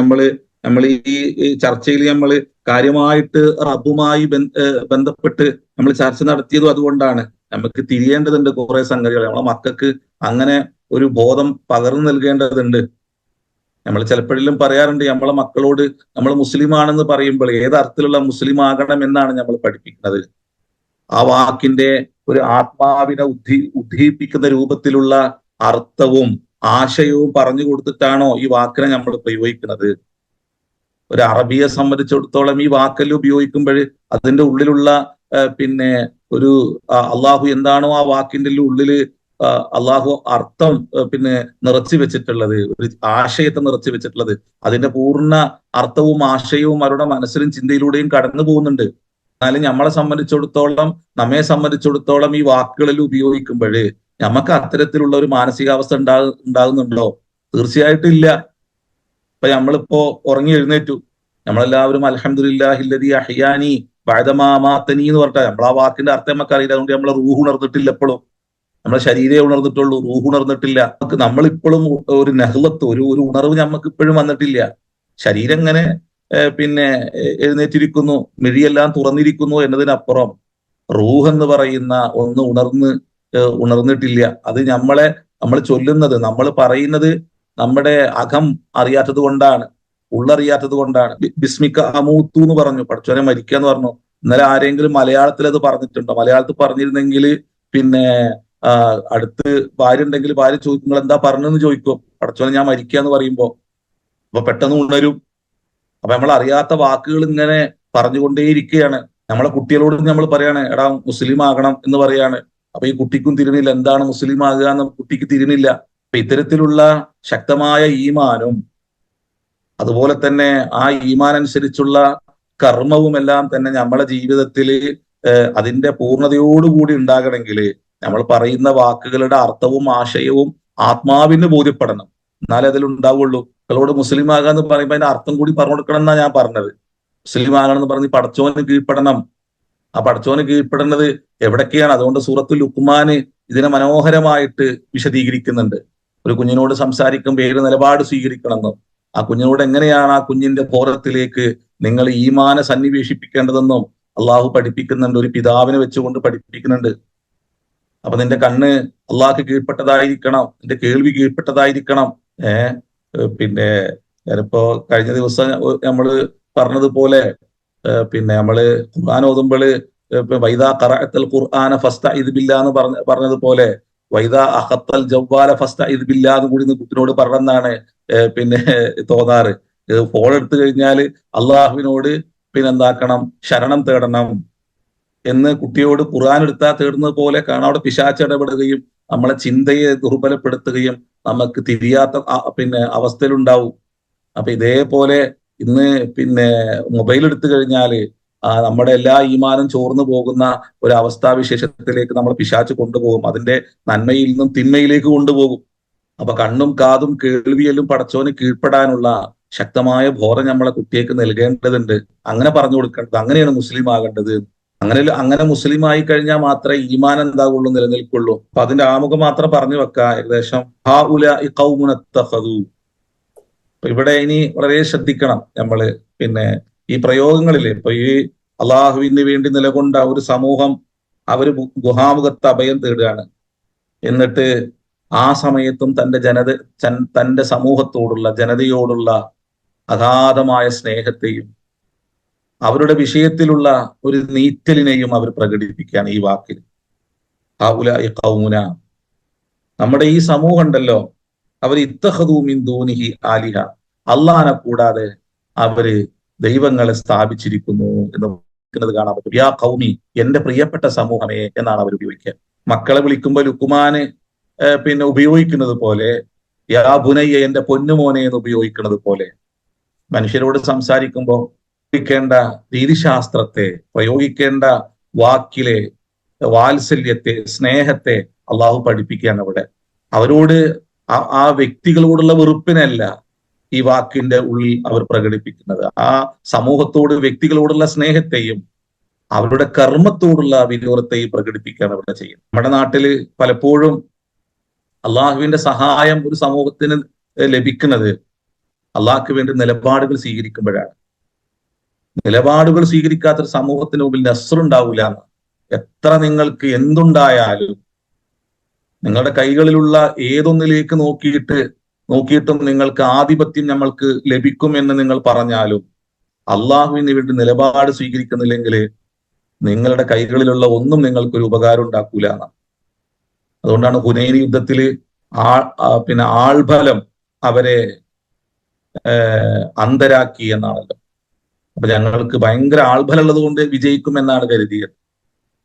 നമ്മൾ ഈ ചർച്ചയിൽ നമ്മൾ കാര്യമായിട്ട് റബ്ബുമായി ബന്ധപ്പെട്ട് നമ്മൾ ചർച്ച നടത്തിയതും അതുകൊണ്ടാണ്. നമുക്ക് തിരിയേണ്ടതുണ്ട് കുറെ സംഗതികൾ. നമ്മളെ മക്കൾക്ക് അങ്ങനെ ഒരു ബോധം പകർന്നു നൽകേണ്ടതുണ്ട്. നമ്മൾ ചിലപ്പോഴെല്ലാം പറയാറുണ്ട്, നമ്മളെ മക്കളോട് നമ്മൾ മുസ്ലിം ആണെന്ന് പറയുമ്പോൾ ഏതർത്ഥത്തിലുള്ള മുസ്ലിം ആകണം എന്നാണ് നമ്മൾ പഠിപ്പിക്കുന്നത്. ആ വാക്കിന്റെ ഒരു ആത്മാവിനെ ഉദ്ദീപിക്കുന്ന രൂപത്തിലുള്ള അർത്ഥവും ആശയവും പറഞ്ഞു കൊടുത്തിട്ടാണോ ഈ വാക്കിനെ നമ്മൾ പ്രയോഗിക്കുന്നത്? ഒരു അറബിയെ സംബന്ധിച്ചിടത്തോളം ഈ വാക്കെല്ലാം ഉപയോഗിക്കുമ്പോൾ അതിന്റെ ഉള്ളിലുള്ള ഒരു അള്ളാഹു എന്താണോ ആ വാക്കിന്റെ ഉള്ളില് അള്ളാഹു അർത്ഥം നിറച്ചു വെച്ചിട്ടുള്ളത്, ഒരു ആശയത്തെ നിറച്ചു വെച്ചിട്ടുള്ളത്, അതിന്റെ പൂർണ്ണ അർത്ഥവും ആശയവും അവരുടെ മനസ്സിലും ചിന്തയിലൂടെയും കടന്നു പോകുന്നുണ്ട്. എന്നാലും നമ്മെ സംബന്ധിച്ചിടത്തോളം ഈ വാക്കുകളിൽ ഉപയോഗിക്കുമ്പോൾ നമുക്ക് അത്തരത്തിലുള്ള ഒരു മാനസികാവസ്ഥ ഉണ്ടാകുന്നുണ്ടോ? തീർച്ചയായിട്ടും ഇല്ല. ഇപ്പൊ നമ്മളിപ്പോ ഉറങ്ങി എഴുന്നേറ്റു, നമ്മളെല്ലാവരും അൽഹംദുലില്ലാഹില്ലദീ അഹ്യാനി ബഅദമാ അമാതനി എന്ന് പറഞ്ഞാൽ നമ്മൾ ആ വാക്കിന്റെ അർത്ഥം നമുക്ക് അറിയില്ല. അതുകൊണ്ട് നമ്മളെ റൂഹ് ഉണർന്നിട്ടില്ല. എപ്പോഴും നമ്മളെ ശരീരമേ ഉണർന്നിട്ടുള്ളൂ, റൂഹ് ഉണർന്നിട്ടില്ല. നമ്മളിപ്പോഴും ഒരു നഹ്ലത്ത്, ഒരു ഉണർവ് നമുക്ക് ഇപ്പോഴും വന്നിട്ടില്ല. ശരീരം ഇങ്ങനെ പിന്നെ എഴുന്നേറ്റിരിക്കുന്നു, മിഴിയെല്ലാം തുറന്നിരിക്കുന്നു എന്നതിനപ്പുറം റൂഹ് എന്ന് പറയുന്ന ഒന്ന് ഉണർന്നിട്ടില്ല. അത് നമ്മൾ ചൊല്ലുന്നത്, നമ്മൾ പറയുന്നത് നമ്മുടെ അകം അറിയാത്തത് കൊണ്ടാണ്, ഉള്ളറിയാത്തത് കൊണ്ടാണ്. ബിസ്മിക്ക അമൂത്തു എന്ന് പറഞ്ഞു, പടച്ചോനെ മരിക്കുക എന്ന് പറഞ്ഞു. ഇന്നലെ ആരെങ്കിലും മലയാളത്തിൽ അത് പറഞ്ഞിട്ടുണ്ടോ? മലയാളത്തിൽ പറഞ്ഞിരുന്നെങ്കിൽ പിന്നെ അടുത്ത് ഭാര്യ ഉണ്ടെങ്കിൽ ഭാര്യ ചോദിക്കും നിങ്ങൾ എന്താ പറഞ്ഞെന്ന് ചോദിക്കും. പടച്ചോനെ ഞാൻ മരിക്കുക എന്ന് പറയുമ്പോ അപ്പൊ പെട്ടെന്ന് ഉണരും. അപ്പൊ നമ്മൾ അറിയാത്ത വാക്കുകൾ ഇങ്ങനെ പറഞ്ഞുകൊണ്ടേയിരിക്കുകയാണ്. നമ്മളെ കുട്ടികളോട് നമ്മൾ പറയാണ് എടാ മുസ്ലിം ആകണം എന്ന് പറയാണ്. അപ്പൊ ഈ കുട്ടിക്കും തിരിണില്ല, എന്താണ് മുസ്ലിം ആകുക എന്ന് കുട്ടിക്ക് തിരിണില്ല. അപ്പൊ ഇത്തരത്തിലുള്ള ശക്തമായ ഈമാനും അതുപോലെ തന്നെ ആ ഈമാൻ അനുസരിച്ചുള്ള കർമ്മവും എല്ലാം തന്നെ നമ്മുടെ ജീവിതത്തിൽ അതിന്റെ പൂർണ്ണതയോടുകൂടി ഉണ്ടാകണമെങ്കിൽ നമ്മൾ പറയുന്ന വാക്കുകളുടെ അർത്ഥവും ആശയവും ആത്മാവിന് ബോധ്യപ്പെടണം. എന്നാലേ അതിലുണ്ടാവുള്ളൂ. നിങ്ങളോട് മുസ്ലിം ആകാന്ന് പറയുമ്പോൾ അതിന്റെ അർത്ഥം കൂടി പറഞ്ഞു കൊടുക്കണം എന്നാ ഞാൻ പറഞ്ഞത്. മുസ്ലിം ആകണം എന്ന് പറഞ്ഞ് പടച്ചോന് കീഴ്പ്പെടണം. ആ പടച്ചോന് കീഴ്പ്പെടുന്നത് എവിടൊക്കെയാണ്? അതുകൊണ്ട് സൂറത്തുൽ ലുഖ്മാന് ഇതിനെ മനോഹരമായിട്ട് വിശദീകരിക്കുന്നുണ്ട്. ഒരു കുഞ്ഞിനോട് സംസാരിക്കുമ്പോൾ ഏത് നിലപാട് സ്വീകരിക്കണമെന്നും ആ കുഞ്ഞിനോട് എങ്ങനെയാണ് ആ കുഞ്ഞിന്റെ ബോധത്തിലേക്ക് നിങ്ങൾ ഈമാനെ സന്നിവേശിപ്പിക്കേണ്ടതെന്നും അള്ളാഹു പഠിപ്പിക്കുന്നുണ്ട്. ഒരു പിതാവിനെ വെച്ചുകൊണ്ട് പഠിപ്പിക്കുന്നുണ്ട്. അപ്പൊ നിന്റെ കണ്ണ് അള്ളാഹ്ക്ക് കീഴ്പ്പെട്ടതായിരിക്കണം, നിന്റെ കേൾവി കീഴ്പ്പെട്ടതായിരിക്കണം. പിന്നെ ഞാനിപ്പോ കഴിഞ്ഞ ദിവസം നമ്മള് പറഞ്ഞതുപോലെ പിന്നെ നമ്മള് ഖുർആൻ ഓതുമ്പോൾ വൈദാ ഖറഅത്തൽ ഖുർആന ഫസ്തഇദ് ബില്ലാഹ് എന്ന് പറഞ്ഞതുപോലെ വൈദാ അഖത്തൽ ജവ്വാല ഫസ്തഇദ് ബില്ലാഹ് എന്ന് കൂടി കുട്ടിനോട് പറഞ്ഞെന്നാണ് പിന്നെ തോന്നാറ്. ഫോൺ എടുത്തു കഴിഞ്ഞാൽ അള്ളാഹുവിനോട് പിന്നെ എന്താക്കണം, ശരണം തേടണം എന്ന് കുട്ടിയോട് ഖുർആൻ എടുത്താൽ തേടുന്നത് പോലെ കാണാം. അവിടെ പിശാച് ഇടപെടുകയും നമ്മളെ ചിന്തയെ ദുർബലപ്പെടുത്തുകയും നമുക്ക് തിരിയാത്ത പിന്നെ അവസ്ഥയിലുണ്ടാവും. അപ്പൊ ഇതേപോലെ ഇന്ന് പിന്നെ മൊബൈൽ എടുത്തു കഴിഞ്ഞാൽ നമ്മുടെ എല്ലാ ഈമാനും ചോർന്നു പോകുന്ന ഒരു അവസ്ഥാവിശേഷത്തിലേക്ക് നമ്മൾ പിശാച്ച് കൊണ്ടുപോകും. അതിന്റെ നന്മയിൽ നിന്നും തിന്മയിലേക്ക് കൊണ്ടുപോകും. അപ്പൊ കണ്ണും കാതും കേൾവിയെല്ലാം പടച്ചോന് കീഴ്പ്പെടാനുള്ള ശക്തമായ ബോധം നമ്മളെ കുട്ടിയേക്ക് നൽകേണ്ടതുണ്ട്. അങ്ങനെ പറഞ്ഞു കൊടുക്കേണ്ടത്, അങ്ങനെയാണ് മുസ്ലിം ആകേണ്ടത്. അങ്ങനെ മുസ്ലിം ആയി കഴിഞ്ഞാൽ മാത്രമേ ഈമാൻ എന്താകുള്ളൂ, നിലനിൽക്കുള്ളൂ. അപ്പൊ അതിന്റെ ആമുഖം മാത്രം പറഞ്ഞു വെക്കാം. ഏകദേശം അപ്പൊ ഇവിടെ ഇനി വളരെ ശ്രദ്ധിക്കണം നമ്മള്. പിന്നെ ഈ പ്രയോഗങ്ങളിൽ ഇപ്പൊ ഈ അള്ളാഹുവിന് വേണ്ടി നിലകൊണ്ട ഒരു സമൂഹം അവര് ഗുഹാമുഖത്ത് അഭയം തേടുകയാണ്. എന്നിട്ട് ആ സമയത്തും തന്റെ സമൂഹത്തോടുള്ള, ജനതയോടുള്ള അഗാധമായ സ്നേഹത്തെയും അവരുടെ വിഷയത്തിലുള്ള ഒരു നീറ്റലിനെയും അവർ പ്രകടിപ്പിക്കുകയാണ് ഈ വാക്കിൽ. ഹൗലാഇ ഖൗമുന, നമ്മുടെ ഈ സമൂഹം ഉണ്ടല്ലോ, അവർ ഇത്തഖദൂ മിൻ ദൂനിഹി ആലിഹ, അള്ളാഹനെ കൂടാതെ അവര് ദൈവങ്ങളെ സ്ഥാപിച്ചിരിക്കുന്നു എന്ന് കാണാൻ പറ്റും. യാ ഖൗമി, എന്റെ പ്രിയപ്പെട്ട സമൂഹമേ എന്നാണ് അവർ ഉപയോഗിക്കുക. മക്കളെ വിളിക്കുമ്പോൾ ലുക്മാന് പിന്നെ ഉപയോഗിക്കുന്നത് പോലെ, യാ ബുനയ്യ, എന്റെ പൊന്നുമോനെ എന്ന് ഉപയോഗിക്കുന്നത് പോലെ മനുഷ്യരോട് സംസാരിക്കുമ്പോൾ പ്രയോഗിക്കേണ്ട രീതിശാസ്ത്രത്തെ, പ്രയോഗിക്കേണ്ട വാക്കിലെ വാത്സല്യത്തെ, സ്നേഹത്തെ അള്ളാഹു പഠിപ്പിക്കുകയാണ് അവിടെ. അവരോട് ആ വ്യക്തികളോടുള്ള വെറുപ്പിനല്ല ഈ വാക്കിന്റെ ഉള്ളിൽ അവർ പ്രകടിപ്പിക്കുന്നത്. ആ സമൂഹത്തോട്, വ്യക്തികളോടുള്ള സ്നേഹത്തെയും അവരുടെ കർമ്മത്തോടുള്ള വിനോദത്തെയും പ്രകടിപ്പിക്കുകയാണ് അവിടെ ചെയ്യുന്നത്. നമ്മുടെ നാട്ടില് പലപ്പോഴും അള്ളാഹുവിന്റെ സഹായം ഒരു സമൂഹത്തിന് ലഭിക്കുന്നത് അള്ളാഹ്ക്ക് വേണ്ടി നിലപാടുകൾ സ്വീകരിക്കുമ്പോഴാണ്. നിലപാടുകൾ സ്വീകരിക്കാത്തൊരു സമൂഹത്തിന് മുമ്പിൽ നസ്റുണ്ടാവില്ല. എത്ര നിങ്ങൾക്ക് എന്തുണ്ടായാലും, നിങ്ങളുടെ കൈകളിലുള്ള ഏതൊന്നിലേക്ക് നോക്കിയിട്ടും നിങ്ങൾക്ക് ആധിപത്യം നമ്മൾക്ക് ലഭിക്കും എന്ന് നിങ്ങൾ പറഞ്ഞാലും അള്ളാഹുവിന് വേണ്ടി നിലപാട് സ്വീകരിക്കുന്നില്ലെങ്കിൽ നിങ്ങളുടെ കൈകളിലുള്ള ഒന്നും നിങ്ങൾക്കൊരു ഉപകാരം ഉണ്ടാക്കൂല എന്നാണ്. അതുകൊണ്ടാണ് ഹുനൈൻ യുദ്ധത്തില് പിന്നെ ആൾബലം അവരെ അന്ധരാക്കി എന്നാണല്ലോ. അപ്പൊ ഞങ്ങൾക്ക് ഭയങ്കര ആൾബലമുള്ളത് കൊണ്ട് വിജയിക്കും എന്നാണ് കരുതിയത്.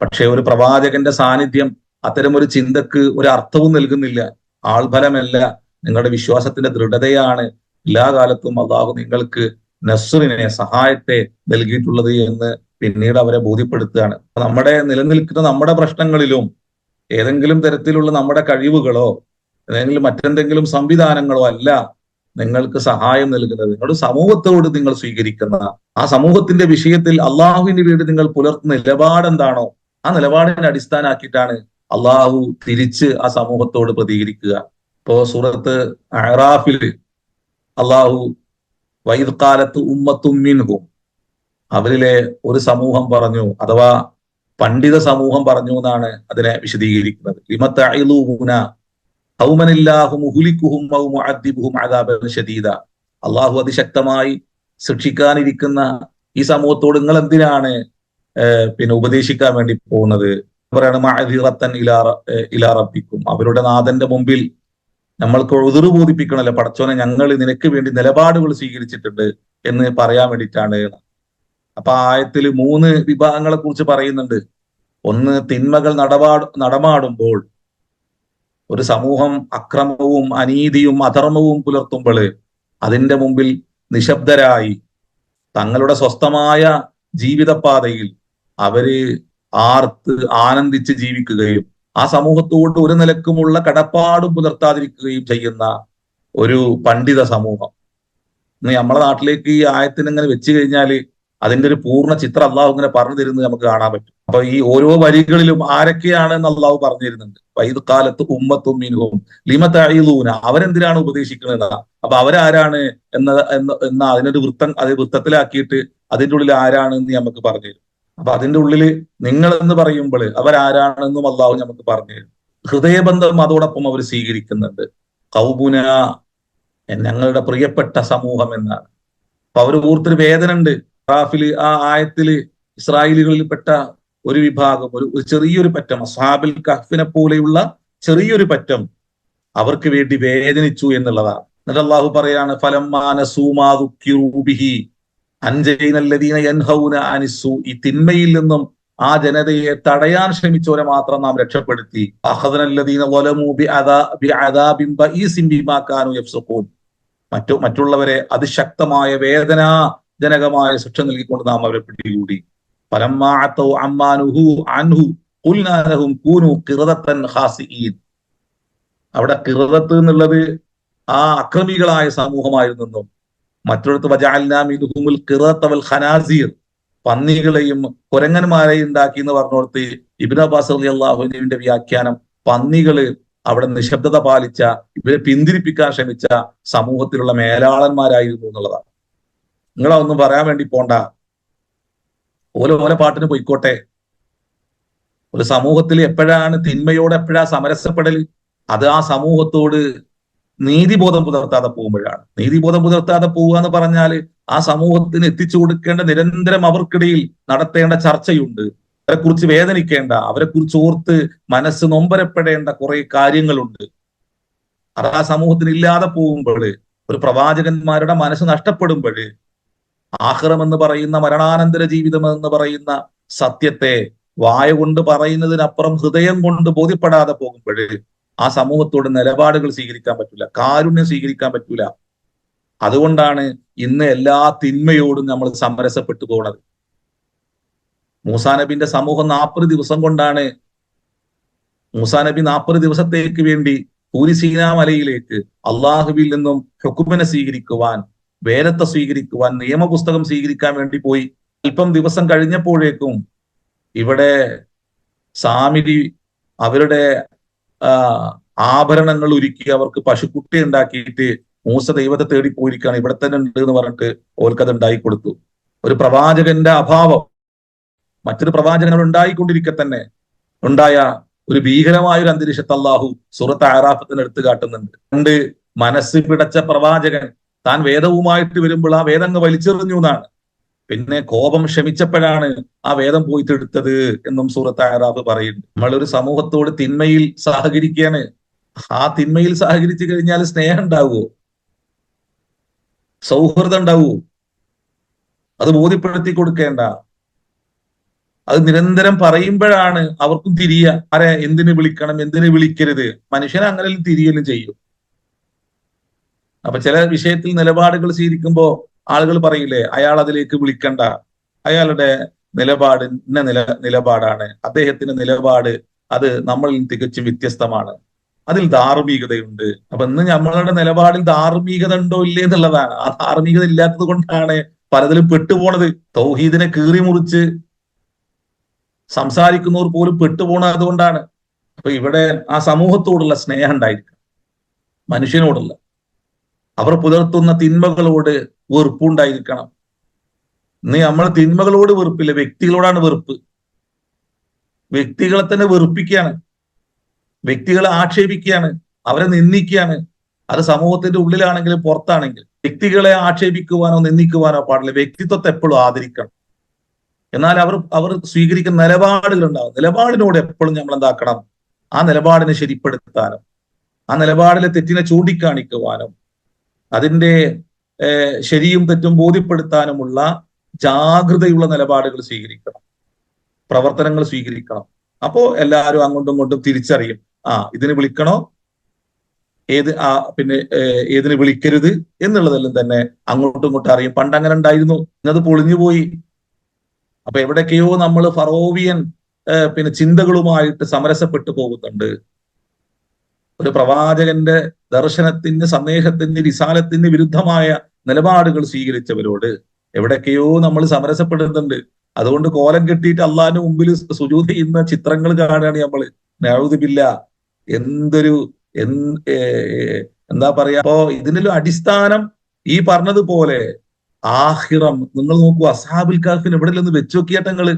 പക്ഷെ ഒരു പ്രവാചകന്റെ സാന്നിധ്യം അത്തരം ഒരു ചിന്തക്ക് ഒരു അർത്ഥവും നൽകുന്നില്ല. ആൾബലമല്ല, നിങ്ങളുടെ വിശ്വാസത്തിന്റെ ദൃഢതയാണ് എല്ലാ കാലത്തും അള്ളാഹു നിങ്ങൾക്ക് നസ്റിനെ, സഹായത്തെ നൽകിയിട്ടുള്ളത് എന്ന് പിന്നീട് അവരെ ബോധ്യപ്പെടുത്തുകയാണ്. നമ്മുടെ നിലനിൽക്കുന്ന നമ്മുടെ പ്രശ്നങ്ങളിലും ഏതെങ്കിലും തരത്തിലുള്ള നമ്മുടെ കഴിവുകളോ ഏതെങ്കിലും മറ്റെന്തെങ്കിലും സംവിധാനങ്ങളോ അല്ല നിങ്ങൾക്ക് സഹായം നൽകുന്നത്. നിങ്ങളുടെ സമൂഹത്തോട് നിങ്ങൾ സ്വീകരിക്കുന്ന ആ സമൂഹത്തിന്റെ വിഷയത്തിൽ അള്ളാഹുവിന് വേണ്ടി നിങ്ങൾ പുലർത്തുന്ന നിലപാടെന്താണോ ആ നിലപാടിനെ അടിസ്ഥാനാക്കിയിട്ടാണ് അള്ളാഹു തിരിച്ച് ആ സമൂഹത്തോട് പ്രതികരിക്കുക. ഇപ്പോ സൂറത്ത് അഅറാഫിൽ അള്ളാഹു വഇദ് ഖാലത്ത് ഉമ്മത്തും മിൻഹും, അവരിലെ ഒരു സമൂഹം പറഞ്ഞു, അഥവാ പണ്ഡിത സമൂഹം പറഞ്ഞു എന്നാണ് അതിനെ വിശദീകരിക്കുന്നത്. ലിമ തഅഇലൂന ഖൗമനില്ലാഹു മുഹ്ലികുഹും ഔ മുഅദ്ദിബുഹും അദാബൻ ശദീദ. അള്ളാഹു അതിശക്തമായി ശിക്ഷിക്കാനിരിക്കുന്ന ഈ സമൂഹത്തോട് നിങ്ങൾ എന്തിനാണ് ഉപദേശിക്കാൻ വേണ്ടി പോകുന്നത്? പറയാണ് മഅദിറത്തൻ ഇലാ റബ്ബിക്കും, അവരുടെ നാഥന്റെ മുമ്പിൽ നമ്മൾക്ക് ഉദുറ് ബോധിപ്പിക്കണല്ലോ, പടച്ചോനെ ഞങ്ങൾ നിനക്ക് വേണ്ടി നിലപാടുകൾ സ്വീകരിച്ചിട്ടുണ്ട് എന്ന് പറയാൻ വേണ്ടിയിട്ടാണ്. അപ്പൊ ആയത്തിൽ 3 വിഭാഗങ്ങളെ കുറിച്ച് പറയുന്നുണ്ട്. ഒന്ന്, തിന്മകൾ നടമാടുമ്പോൾ ഒരു സമൂഹം അക്രമവും അനീതിയും അധർമ്മവും പുലർത്തുമ്പോൾ അതിന്റെ മുമ്പിൽ നിശബ്ദരായി തങ്ങളുടെ സ്വസ്ഥമായ ജീവിതപാതയിൽ അവര് ആർത്ത് ആനന്ദിച്ച് ജീവിക്കുകയും ആ സമൂഹത്തോട് ഒരു നിലക്കുമുള്ള കടപ്പാടും പുലർത്താതിരിക്കുകയും ചെയ്യുന്ന ഒരു പണ്ഡിത സമൂഹം. ഇന്ന് നമ്മളെ നാട്ടിലേക്ക് ഈ ആയത്തിന് ഇങ്ങനെ വെച്ച് കഴിഞ്ഞാല് അതിന്റെ ഒരു പൂർണ്ണ ചിത്രം അള്ളാഹു ഇങ്ങനെ പറഞ്ഞു തരുന്നത് നമുക്ക് കാണാൻ പറ്റും. അപ്പൊ ഈ ഓരോ വരികളിലും ആരൊക്കെയാണെന്ന് അള്ളാഹു പറഞ്ഞു തരുന്നുണ്ട്. വൈദ് കാലത്ത് ഉമ്മത്തും മിൻഹും ലിമ തഅഇലൂന, അവരെന്തിനാണ് ഉപദേശിക്കുന്നത്, അപ്പൊ അവരാരാണ് എന്ന അതിനൊരു വൃത്തത്തിലാക്കിയിട്ട് അതിന്റെ ഉള്ളിൽ ആരാണെന്ന് നമുക്ക് പറഞ്ഞു തരും. അപ്പൊ അതിന്റെ ഉള്ളില് നിങ്ങൾ എന്ന് പറയുമ്പോൾ അവരാരാണെന്നും അള്ളാഹു നമുക്ക് പറഞ്ഞു തരും. ഹൃദയബന്ധം അതോടൊപ്പം അവർ സ്വീകരിക്കുന്നുണ്ട്. കൗബുന, ഞങ്ങളുടെ പ്രിയപ്പെട്ട സമൂഹം എന്നാണ്. അപ്പൊ അവർ ഓർത്തൊരു വേദന ഉണ്ട്. റാഫില് ആ ആയത്തില് ഇസ്രായേലികളിൽപ്പെട്ട ഒരു വിഭാഗം, ഒരു ചെറിയൊരു പറ്റം, അസ്ഹാബുൽ കഹ്ഫിനെ പോലെയുള്ള ചെറിയൊരു പറ്റം അവർക്ക് വേണ്ടി വേദനിച്ചു എന്നുള്ളതാണ്. എന്നിട്ട് അള്ളാഹു പറയാണ്, ഫലമ്മാ നസൂ മാ ദുക്കിറൂ ബിഹി അൻജയ്നല്ലദീന യൻഹൗന അനിസ്സൂ, ഈ തിന്മയിൽ നിന്നും ആ ജനതയെ തടയാൻ ശ്രമിച്ചവരെ മാത്രം നാം രക്ഷപ്പെടുത്തി. അഖദനല്ലദീന വലമൂ ബിഅദാബിൻ ബഈസിൻ ബിമാ കാനൂ യഫ്സുഖൂൻ, മറ്റുള്ളവരെ അതിശക്തമായ വേദനാജനകമായ ശിക്ഷ നൽകിക്കൊണ്ട് നാം അവരെ പിടികൂടി. ഫലമ്മാ അതൗ അമ്മാ നുഹൂ അൻഹു ഖുൽനാ ലഹും കൂനൂ ഖിറദത്തൻ ഖാസിഈൻ. അവിടെ ഖിറദത്ത് എന്നുള്ളത് ആ അക്രമികളായ സമൂഹമായിരുന്നെന്നും, മറ്റൊരിടത്ത് വജഅൽനാ മിൻഹുമുൽ ഖിറദത വൽ ഖനാസീർ, പന്നികളെയും കുരങ്ങന്മാരെയും ഉണ്ടാക്കി എന്ന് പറഞ്ഞോടത്ത് ഇബ്നു അബ്ബാസ് റളിയല്ലാഹു അൻഹുവിന്റെ വ്യാഖ്യാനം, പന്നികള് അവിടെ നിശബ്ദത പാലിച്ച, ഇവരെ പിന്തിരിപ്പിക്കാൻ ശ്രമിച്ച സമൂഹത്തിലുള്ള മേലാളന്മാരായിരുന്നു എന്നുള്ളതാണ്. നിങ്ങളൊന്നും പറയാൻ വേണ്ടി പോണ്ട, ഓല പാട്ടിന് പോയിക്കോട്ടെ. ഒരു സമൂഹത്തിൽ എപ്പോഴാണ് തിന്മയോട് എപ്പോഴാ സമരസപ്പെടൽ? അത് ആ സമൂഹത്തോട് നീതിബോധം പുലർത്താതെ പോകുമ്പോഴാണ്. നീതിബോധം പുലർത്താതെ പോവുക എന്ന് പറഞ്ഞാല് ആ സമൂഹത്തിന് എത്തിച്ചു കൊടുക്കേണ്ട, നിരന്തരം അവർക്കിടയിൽ നടത്തേണ്ട ചർച്ചയുണ്ട്. അവരെ കുറിച്ച് വേദനിക്കേണ്ട, അവരെ കുറിച്ച് ഓർത്ത് മനസ്സ് നൊമ്പരപ്പെടേണ്ട കുറെ കാര്യങ്ങളുണ്ട്. അത് ആ സമൂഹത്തിന് ഇല്ലാതെ പോകുമ്പോൾ, ഒരു പ്രവാചകന്മാരുടെ മനസ്സ് നഷ്ടപ്പെടുമ്പോൾ, ആഖിറം എന്ന് പറയുന്ന മരണാനന്തര ജീവിതം എന്ന് പറയുന്ന സത്യത്തെ വായ കൊണ്ട് പറയുന്നതിനപ്പുറം ഹൃദയം കൊണ്ട് ബോധ്യപ്പെടാതെ പോകുമ്പോൾ ആ സമൂഹത്തോട് നിലപാടുകൾ സ്വീകരിക്കാൻ പറ്റൂല, കാരുണ്യം സ്വീകരിക്കാൻ പറ്റൂല. അതുകൊണ്ടാണ് ഇന്ന് എല്ലാ തിന്മയോടും നമ്മൾ സമരസപ്പെട്ടു പോകുന്നത്. മൂസാ നബിന്റെ സമൂഹം 40 ദിവസം കൊണ്ടാണ്, മൂസാ നബി 40 ദിവസത്തേക്ക് വേണ്ടി തൂരി സീനാ മലയിലേക്ക് അള്ളാഹുവിൽ നിന്നും ഹുക്മിനെ സ്വീകരിക്കുവാൻ, വേദത്തെ സ്വീകരിക്കുവാൻ, നിയമപുസ്തകം സ്വീകരിക്കാൻ വേണ്ടി പോയി. അല്പം ദിവസം കഴിഞ്ഞപ്പോഴേക്കും ഇവിടെ സാമിരി അവരുടെ ആഭരണങ്ങൾ ഒരുക്കി അവർക്ക് പശുക്കുട്ടി ഉണ്ടാക്കിയിട്ട് മൂസ ദൈവത്തെ തേടി പോയിരിക്കുകയാണ്, ഇവിടെ തന്നെ ഉണ്ട് എന്ന് പറഞ്ഞിട്ട് ഓർക്കത് ഉണ്ടായി കൊടുത്തു. ഒരു പ്രവാചകന്റെ അഭാവം മറ്റൊരു പ്രവാചകൻ ഉണ്ടായിക്കൊണ്ടിരിക്കെ തന്നെ ഉണ്ടായ ഒരു ഭീകരമായ ഒരു അന്തരീക്ഷത്തെ അള്ളാഹു സൂറത്ത് അറാഫത്തിന് എടുത്തു കാട്ടുന്നുണ്ട്. പണ്ട് മനസ്സ് പിടച്ച പ്രവാചകൻ താൻ വേദവുമായിട്ട് വരുമ്പോൾ ആ വേദം അങ്ങ് വലിച്ചെറിഞ്ഞു എന്നാണ്. പിന്നെ കോപം ക്ഷമിച്ചപ്പോഴാണ് ആ വേദം പോയിട്ട് എടുത്തത് എന്നും സൂറത്ത് അറാഫ് പറയുന്നുണ്ട്. നമ്മളൊരു സമൂഹത്തോട് തിന്മയിൽ സഹകരിക്കുകയാണ്. ആ തിന്മയിൽ സഹകരിച്ചു കഴിഞ്ഞാൽ സ്നേഹം ഉണ്ടാവുമോ? സൗഹൃദം ഉണ്ടാവുമോ? അത് ബോധ്യപ്പെടുത്തി കൊടുക്കേണ്ട. അത് നിരന്തരം പറയുമ്പോഴാണ് അവർക്കും തിരിയ, ആരെ എന്തിനു വിളിക്കണം, എന്തിനു വിളിക്കരുത്. മനുഷ്യനെ അങ്ങനെ തിരിയലും ചെയ്യും. അപ്പൊ ചില വിഷയത്തിൽ നിലപാടുകൾ സ്വീകരിക്കുമ്പോൾ ആളുകൾ പറയില്ലേ, അയാൾ അതിലേക്ക് വിളിക്കണ്ട, അയാളുടെ നിലപാട് ഇന്ന നിലപാടാണ്, അദ്ദേഹത്തിന്റെ നിലപാട് അത് നമ്മളിൽ തികച്ചും വ്യത്യസ്തമാണ്, അതിൽ ധാർമ്മികതയുണ്ട്. അപ്പൊ ഇന്ന് നമ്മളുടെ നിലപാടിൽ ധാർമ്മികത ഉണ്ടോ ഇല്ലേ എന്നുള്ളതാണ്. ആ ധാർമ്മികത ഇല്ലാത്തത് കൊണ്ടാണ് പലതിലും പെട്ടുപോണത്. തൗഹീദിനെ കീറി മുറിച്ച് സംസാരിക്കുന്നവർ പോലും പെട്ടുപോണത് കൊണ്ടാണ്. അപ്പൊ ഇവിടെ ആ സമൂഹത്തോടുള്ള സ്നേഹം ഉണ്ടായിരിക്കണം, മനുഷ്യനോടുള്ള. അവർ പുലർത്തുന്ന തിന്മകളോട് വെറുപ്പുണ്ടായിരിക്കണം. ഇന്ന് നമ്മൾ തിന്മകളോട് വെറുപ്പില്ല, വ്യക്തികളോടാണ് വെറുപ്പ്. വ്യക്തികളെ തന്നെ വെറുപ്പിക്കുകയാണ്, വ്യക്തികളെ ആക്ഷേപിക്കുകയാണ്, അവരെ നിന്ദിക്കുകയാണ്. അത് സമൂഹത്തിന്റെ ഉള്ളിലാണെങ്കിലും പുറത്താണെങ്കിലും വ്യക്തികളെ ആക്ഷേപിക്കുവാനോ നിന്ദിക്കുവാനോ പാടില്ല. വ്യക്തിത്വത്തെ എപ്പോഴും ആദരിക്കണം. എന്നാൽ അവർ സ്വീകരിക്കുന്ന നിലപാടുകൾ ഉണ്ടാവും. നിലപാടിനോട് എപ്പോഴും നമ്മൾ എന്താക്കണം? ആ നിലപാടിനെ ശരിപ്പെടുത്താനും ആ നിലപാടിലെ തെറ്റിനെ ചൂണ്ടിക്കാണിക്കുവാനും അതിന്റെ ശരിയും തെറ്റും ബോധ്യപ്പെടുത്താനുമുള്ള ജാഗ്രതയുള്ള നിലപാടുകൾ സ്വീകരിക്കണം, പ്രവർത്തനങ്ങൾ സ്വീകരിക്കണം. അപ്പോ എല്ലാവരും അങ്ങോട്ടും ഇങ്ങോട്ടും തിരിച്ചറിയും, ഇതിന് വിളിക്കണോ, പിന്നെ ഏതിന് വിളിക്കരുത് എന്നുള്ളതെല്ലാം തന്നെ അങ്ങോട്ടും ഇങ്ങോട്ടും അറിയും. പണ്ട് അങ്ങനെ ഉണ്ടായിരുന്നു, ഇന്നത് പൊളിഞ്ഞുപോയി. അപ്പൊ എവിടേക്കെയോ നമ്മൾ ഫറോവിയൻ പിന്നെ ചിന്തകളുമായിട്ട് സമരസപ്പെട്ടു പോകുന്നുണ്ട്. ഒരു പ്രവാചകന്റെ ദർശനത്തിന്, സന്ദേശത്തിന്, റിസാലത്തിന് വിരുദ്ധമായ നിലപാടുകൾ സ്വീകരിച്ചവരോട് എവിടേക്കെയോ നമ്മൾ സമരസപ്പെടുന്നുണ്ട്. അതുകൊണ്ട് കോലം കെട്ടിയിട്ട് അള്ളാഹിന്റെ മുമ്പിൽ സുജൂദ് ചെയ്യുന്ന ചിത്രങ്ങൾ കാണുകയാണ് നമ്മൾ. നഊദു ബില്ലാഹ്. എന്താ പറയാ? അപ്പോ ഇതിനുള്ള അടിസ്ഥാനം ഈ പറഞ്ഞതുപോലെ ആഖിറം. നിങ്ങൾ നോക്കൂ, അസ്ഹാബുൽ കഹ്ഫിന് എവിടെ നിന്ന് വെച്ച് നോക്കിയാട്ടെ നിങ്ങള്.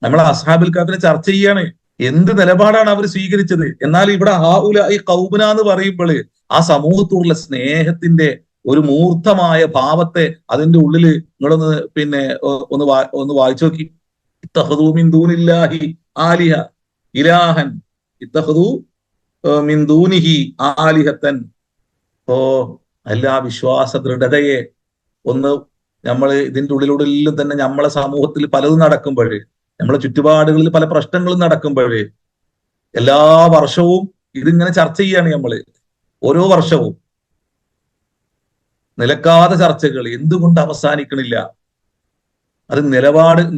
നമ്മൾ അസ്ഹാബുൽ കഹ്ഫിനെ ചർച്ച ചെയ്യാണ്. എന്ത് നിലപാടാണ് അവർ സ്വീകരിച്ചത്. എന്നാൽ ഇവിടെ ഈ കൗമുന എന്ന് പറയുമ്പോൾ ആ സമൂഹത്തോടുള്ള സ്നേഹത്തിന്റെ ഒരു മൂർത്തമായ ഭാവത്തെ അതിന്റെ ഉള്ളില് നിങ്ങളൊന്ന് പിന്നെ ഒന്ന് വായിച്ചു നോക്കി. ഇത്തഖദൂ മിൻ ദൂനില്ലാഹി ആലിഹ ഇലാഹൻ ഇത്തഖദൂ മിൻ ദൂനിഹി ആലിഹത്തൻ. ഓ, എല്ലാ വിശ്വാസ ദൃഢതയെ ഒന്ന് നമ്മൾ ഇതിന്റെ ഉള്ളിലൂടെല്ലാം തന്നെ നമ്മളെ സമൂഹത്തിൽ പലതും നടക്കുമ്പോഴേ, നമ്മളെ ചുറ്റുപാടുകളിൽ പല പ്രശ്നങ്ങളും നടക്കുമ്പോഴേ എല്ലാ വർഷവും ഇതിങ്ങനെ ചർച്ച ചെയ്യാണ് നമ്മള്. ഓരോ വർഷവും നിലക്കാതെ ചർച്ചകൾ. എന്തുകൊണ്ട് അവസാനിക്കണില്ല? അത്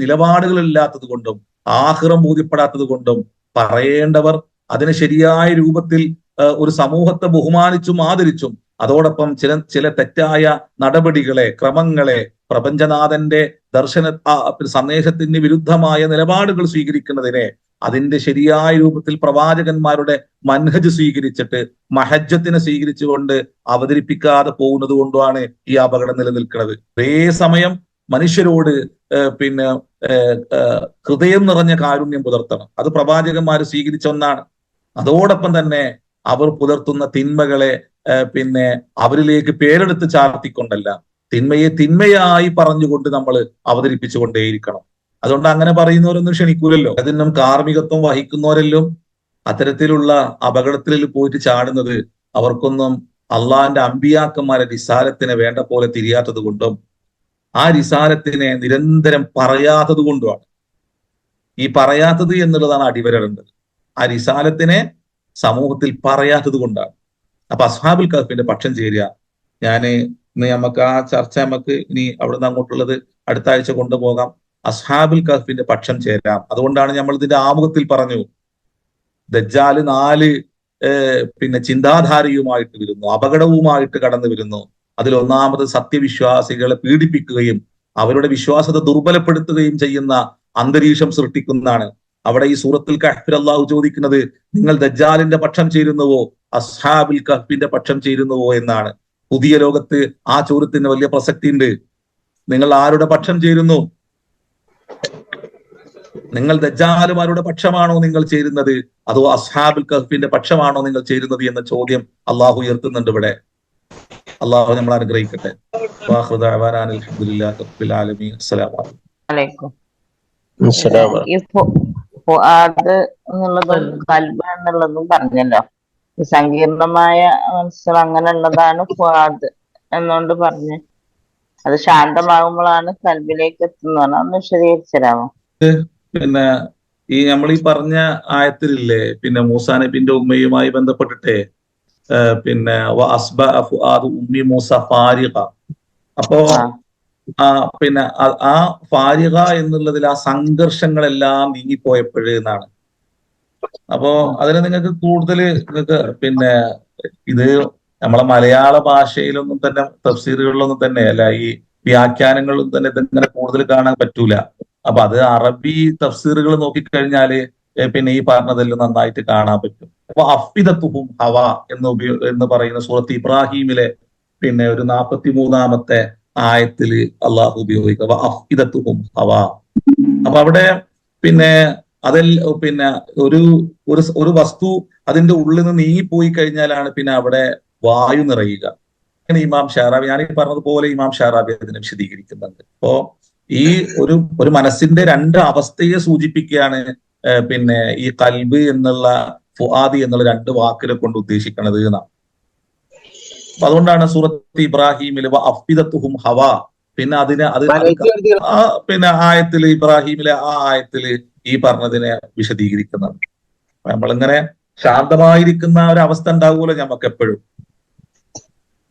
നിലപാടുകളില്ലാത്തത് കൊണ്ടും ആഖിറം ബോധ്യപ്പെടാത്തത് കൊണ്ടും പറയേണ്ടവർ അതിനെ ശരിയായ രൂപത്തിൽ ഒരു സമൂഹത്തെ ബഹുമാനിച്ചും ആദരിച്ചും അതോടൊപ്പം ചില തെറ്റായ നടപടികളെ, ക്രമങ്ങളെ, പ്രപഞ്ചനാഥന്റെ സന്ദേശത്തിന് വിരുദ്ധമായ നിലപാടുകൾ സ്വീകരിക്കുന്നതിനെ അതിന്റെ ശരിയായ രൂപത്തിൽ പ്രവാചകന്മാരുടെ മൻഹജ് സ്വീകരിച്ചിട്ട് മഹജ്ജത്തിനെ സ്വീകരിച്ചുകൊണ്ട് അവതരിപ്പിക്കാതെ പോകുന്നത് കൊണ്ടുമാണ് ഈ അപകടം നിലനിൽക്കുന്നത്. ഒരേ സമയം മനുഷ്യരോട് പിന്നെ ഹൃദയം നിറഞ്ഞ കാരുണ്യം പുലർത്തണം. അത് പ്രവാചകന്മാർ സ്വീകരിച്ച ഒന്നാണ്. അതോടൊപ്പം തന്നെ അവർ പുലർത്തുന്ന തിന്മകളെ പിന്നെ അവരിലേക്ക് പേരെടുത്ത് ചാർത്തിക്കൊണ്ടല്ല, തിന്മയെ തിന്മയായി പറഞ്ഞുകൊണ്ട് നമ്മൾ അവതരിപ്പിച്ചുകൊണ്ടേയിരിക്കണം. അതുകൊണ്ട് അങ്ങനെ പറയുന്നവരൊന്നും ക്ഷണിക്കൂലല്ലോ. അതിനും കാർമ്മികത്വം വഹിക്കുന്നവരെല്ലാം അത്തരത്തിലുള്ള അപകടത്തിൽ പോയിട്ട് ചാടുന്നത് അവർക്കൊന്നും അള്ളാഹിന്റെ അമ്പിയാക്കന്മാരെ റിസാലത്തിനെ വേണ്ട പോലെ തിരിയാത്തത് കൊണ്ടും ആ റിസാലത്തിനെ നിരന്തരം പറയാത്തത് കൊണ്ടുമാണ്. ഈ പറയാത്തത് എന്നുള്ളതാണ് അടിവരേണ്ടത്. ആ റിസാലത്തിനെ സമൂഹത്തിൽ പറയാത്തത് കൊണ്ടാണ്. അപ്പൊ അസ്ഹാബുൽ കഹ്ഫിന്റെ പക്ഷം ചേരുക. ഇന്ന് നമുക്ക് ആ ചർച്ച ഇനി അവിടുന്ന് അങ്ങോട്ടുള്ളത് അടുത്ത ആഴ്ച കൊണ്ടുപോകാം. അസ്ഹാബുൽ കഹ്ഫിന്റെ പക്ഷം ചേരാം. അതുകൊണ്ടാണ് നമ്മൾ ഇതിന്റെ ആമുഖത്തിൽ പറഞ്ഞു, ദജ്ജാല് 4 പിന്നെ ചിന്താധാരയുമായിട്ട് വരുന്നു, അപകടവുമായിട്ട് കടന്നു വരുന്നു. അതിൽ ഒന്നാമത് സത്യവിശ്വാസികളെ പീഡിപ്പിക്കുകയും അവരുടെ വിശ്വാസത്തെ ദുർബലപ്പെടുത്തുകയും ചെയ്യുന്ന അന്തരീക്ഷം സൃഷ്ടിക്കുന്നതാണ്. അവിടെ ഈ സൂറത്തുൽ കഹ്ഫിൽ അള്ളാഹു ചോദിക്കുന്നത്, നിങ്ങൾ ദജ്ജാലിന്റെ പക്ഷം ചേരുന്നുവോ അസ്ഹാബുൽ കഹ്ഫിന്റെ പക്ഷം ചേരുന്നുവോ എന്നാണ്. പുതിയ ലോകത്ത് ആ ചോദ്യത്തിന് വലിയ പ്രസക്തി ഉണ്ട്. നിങ്ങൾ ആരുടെ പക്ഷം ചേരുന്നു? നിങ്ങൾ ദജ്ജാലുമാരുടെ പക്ഷമാണോ നിങ്ങൾ ചേരുന്നത്, അതോ അസ്ഹാബുൽ കഹ്ഫിന്റെ പക്ഷമാണോ നിങ്ങൾ ചേരുന്നത് എന്ന ചോദ്യം അള്ളാഹു ഉയർത്തുന്നുണ്ട് ഇവിടെ. അള്ളാഹു നമ്മൾ അനുഗ്രഹിക്കട്ടെ. എന്നുള്ളതും പറഞ്ഞല്ലോ. സങ്കീർണമായ മനസ്സുകൾ അങ്ങനെയുള്ളതാണ് ഫുആദ് എന്നുകൊണ്ട് പറഞ്ഞ് അത് ശാന്തമാകുമ്പോഴാണ് കൽബിലേക്ക് എത്തുന്നതാണ്. ഒന്ന് വിശദീകരിച്ചരാമോ? പിന്നെ നമ്മൾ ഈ പറഞ്ഞ ആയത്തിലില്ലേ, പിന്നെ മൂസാ നബിന്റെ ഉമ്മയുമായി ബന്ധപ്പെട്ടിട്ട് പിന്നെ ഉമ്മി മൂസ ഫാരിഖ. അപ്പോ പിന്നെ ആ ഫാരിഖ എന്നുള്ളതിൽ ആ സംഘർഷങ്ങളെല്ലാം നീങ്ങിപ്പോയപ്പോഴെന്നാണ്. അപ്പോ അതിന് നിങ്ങൾക്ക് പിന്നെ ഇത് നമ്മളെ മലയാള ഭാഷയിലൊന്നും തന്നെ തഫ്സീറുകളിലൊന്നും തന്നെ അല്ല, ഈ വ്യാഖ്യാനങ്ങളിലും തന്നെ ഇതിങ്ങനെ കൂടുതൽ കാണാൻ പറ്റൂല. അപ്പൊ അത് അറബി തഫ്സീറുകൾ നോക്കിക്കഴിഞ്ഞാല് പിന്നെ ഈ പറഞ്ഞതെല്ലാം നന്നായിട്ട് കാണാൻ പറ്റും. അപ്പൊ അഫ്ഇദത്തുഹും ഹവ എന്ന് പറയുന്ന സൂറത്ത് ഇബ്രാഹിമിലെ പിന്നെ ഒരു 43-ാമത്തെ ആയത്തില് അള്ളാഹു ഉപയോഗിക്കുക അഫ്ഇദത്തുഹും ഹവാ. അപ്പൊ അവിടെ പിന്നെ അതിൽ പിന്നെ ഒരു ഒരു വസ്തു അതിന്റെ ഉള്ളിൽ നിന്ന് നീങ്ങിപ്പോയി കഴിഞ്ഞാലാണ് പിന്നെ അവിടെ വായു നിറയുക. അങ്ങനെ ഇമാം ഷാറാബി, ഞാൻ ഈ പറഞ്ഞതുപോലെ ഇമാം ഷാറാബി അതിനെ വിശദീകരിക്കുന്നുണ്ട്. അപ്പോ ഈ ഒരു മനസ്സിന്റെ രണ്ട് അവസ്ഥയെ സൂചിപ്പിക്കുകയാണ് പിന്നെ ഈ കൽബ് എന്നുള്ള ഫുആദി എന്നുള്ള രണ്ട് വാക്കിനെ കൊണ്ട് ഉദ്ദേശിക്കുന്നത് എന്നാണ്. അപ്പൊ അതുകൊണ്ടാണ് സൂറത്ത് ഇബ്രാഹിമിൽ അഫ്ഇദത്തുഹും ഹവാ, പിന്നെ പിന്നെ ആയത്തില് ഇബ്രാഹിമിലെ ആ ആയത്തില് ഈ പറഞ്ഞതിനെ വിശദീകരിക്കുന്നത്. നമ്മളിങ്ങനെ ശാന്തമായിരിക്കുന്ന ഒരു അവസ്ഥ ഉണ്ടാകുമല്ലോ നമുക്ക് എപ്പോഴും,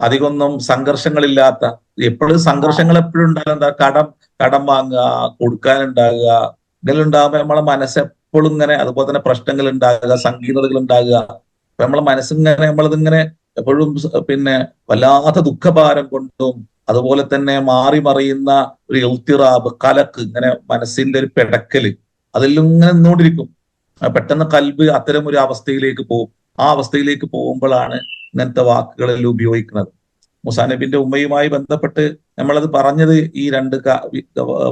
അധികമൊന്നും സംഘർഷങ്ങളില്ലാത്ത. എപ്പോഴും സംഘർഷങ്ങൾ എപ്പോഴും ഉണ്ടാകുക എന്താ, കടം വാങ്ങുക, കൊടുക്കാനുണ്ടാകുക, ഇങ്ങനെ ഉണ്ടാകുമ്പോൾ നമ്മളെ മനസ്സെപ്പോഴും ഇങ്ങനെ, അതുപോലെ തന്നെ പ്രശ്നങ്ങൾ ഉണ്ടാകുക, സങ്കീർണതകൾ ഉണ്ടാകുക. അപ്പൊ നമ്മളെ മനസ്സിങ്ങനെ നമ്മളിതിങ്ങനെ എപ്പോഴും പിന്നെ വല്ലാത്ത ദുഃഖഭാരം കൊണ്ടും അതുപോലെ തന്നെ മാറി മറിയുന്ന ഒരു ഇൽത്തിറാബ്, കലക്ക്, ഇങ്ങനെ മനസ്സിന്റെ ഒരു പെടക്കല് അതെല്ലാം ഇങ്ങനെ നിന്നുകൊണ്ടിരിക്കും. പെട്ടെന്ന് കൽബ് അത്തരം ഒരു അവസ്ഥയിലേക്ക് പോകും. ആ അവസ്ഥയിലേക്ക് പോകുമ്പോഴാണ് ഇങ്ങനത്തെ വാക്കുകളെല്ലാം ഉപയോഗിക്കുന്നത്. മൂസാ നബിന്റെ ഉമ്മയുമായി ബന്ധപ്പെട്ട് നമ്മളത് പറഞ്ഞത് ഈ രണ്ട്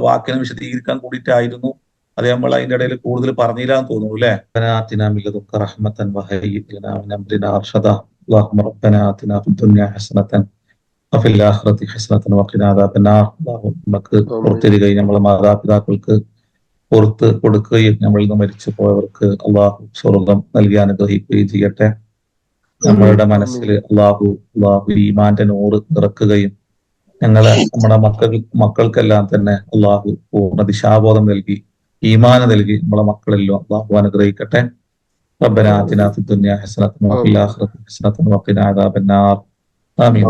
വാക്കിനെ വിശദീകരിക്കാൻ കൂടിയിട്ടായിരുന്നു. അത് നമ്മൾ അതിന്റെ ഇടയിൽ കൂടുതൽ പറഞ്ഞില്ലാന്ന് തോന്നുന്നു അല്ലെ. നമുക്ക് പുറത്തിരിക്കുകയും നമ്മളെ മാതാപിതാക്കൾക്ക് പുറത്ത് കൊടുക്കുകയും നമ്മളിൽ നിന്ന് മരിച്ചു പോയവർക്ക് അള്ളാഹു സ്വർഗം നൽകി അനുഗ്രഹിക്കുകയും ചെയ്യട്ടെ. നമ്മളുടെ മനസ്സിൽ അള്ളാഹു ഈമാന്റെ നൂറ് നിറക്കുകയും നമ്മുടെ മക്കൾക്കെല്ലാം തന്നെ അള്ളാഹു പൂർണ്ണ ദിശാബോധം നൽകി ഈമാന് നൽകി നമ്മളെ മക്കളെല്ലാം അള്ളാഹു അനുഗ്രഹിക്കട്ടെ. ربنا آتنا في الدنيا حسنة وفي الآخرة حسنة وقنا عذاب النار. آمين.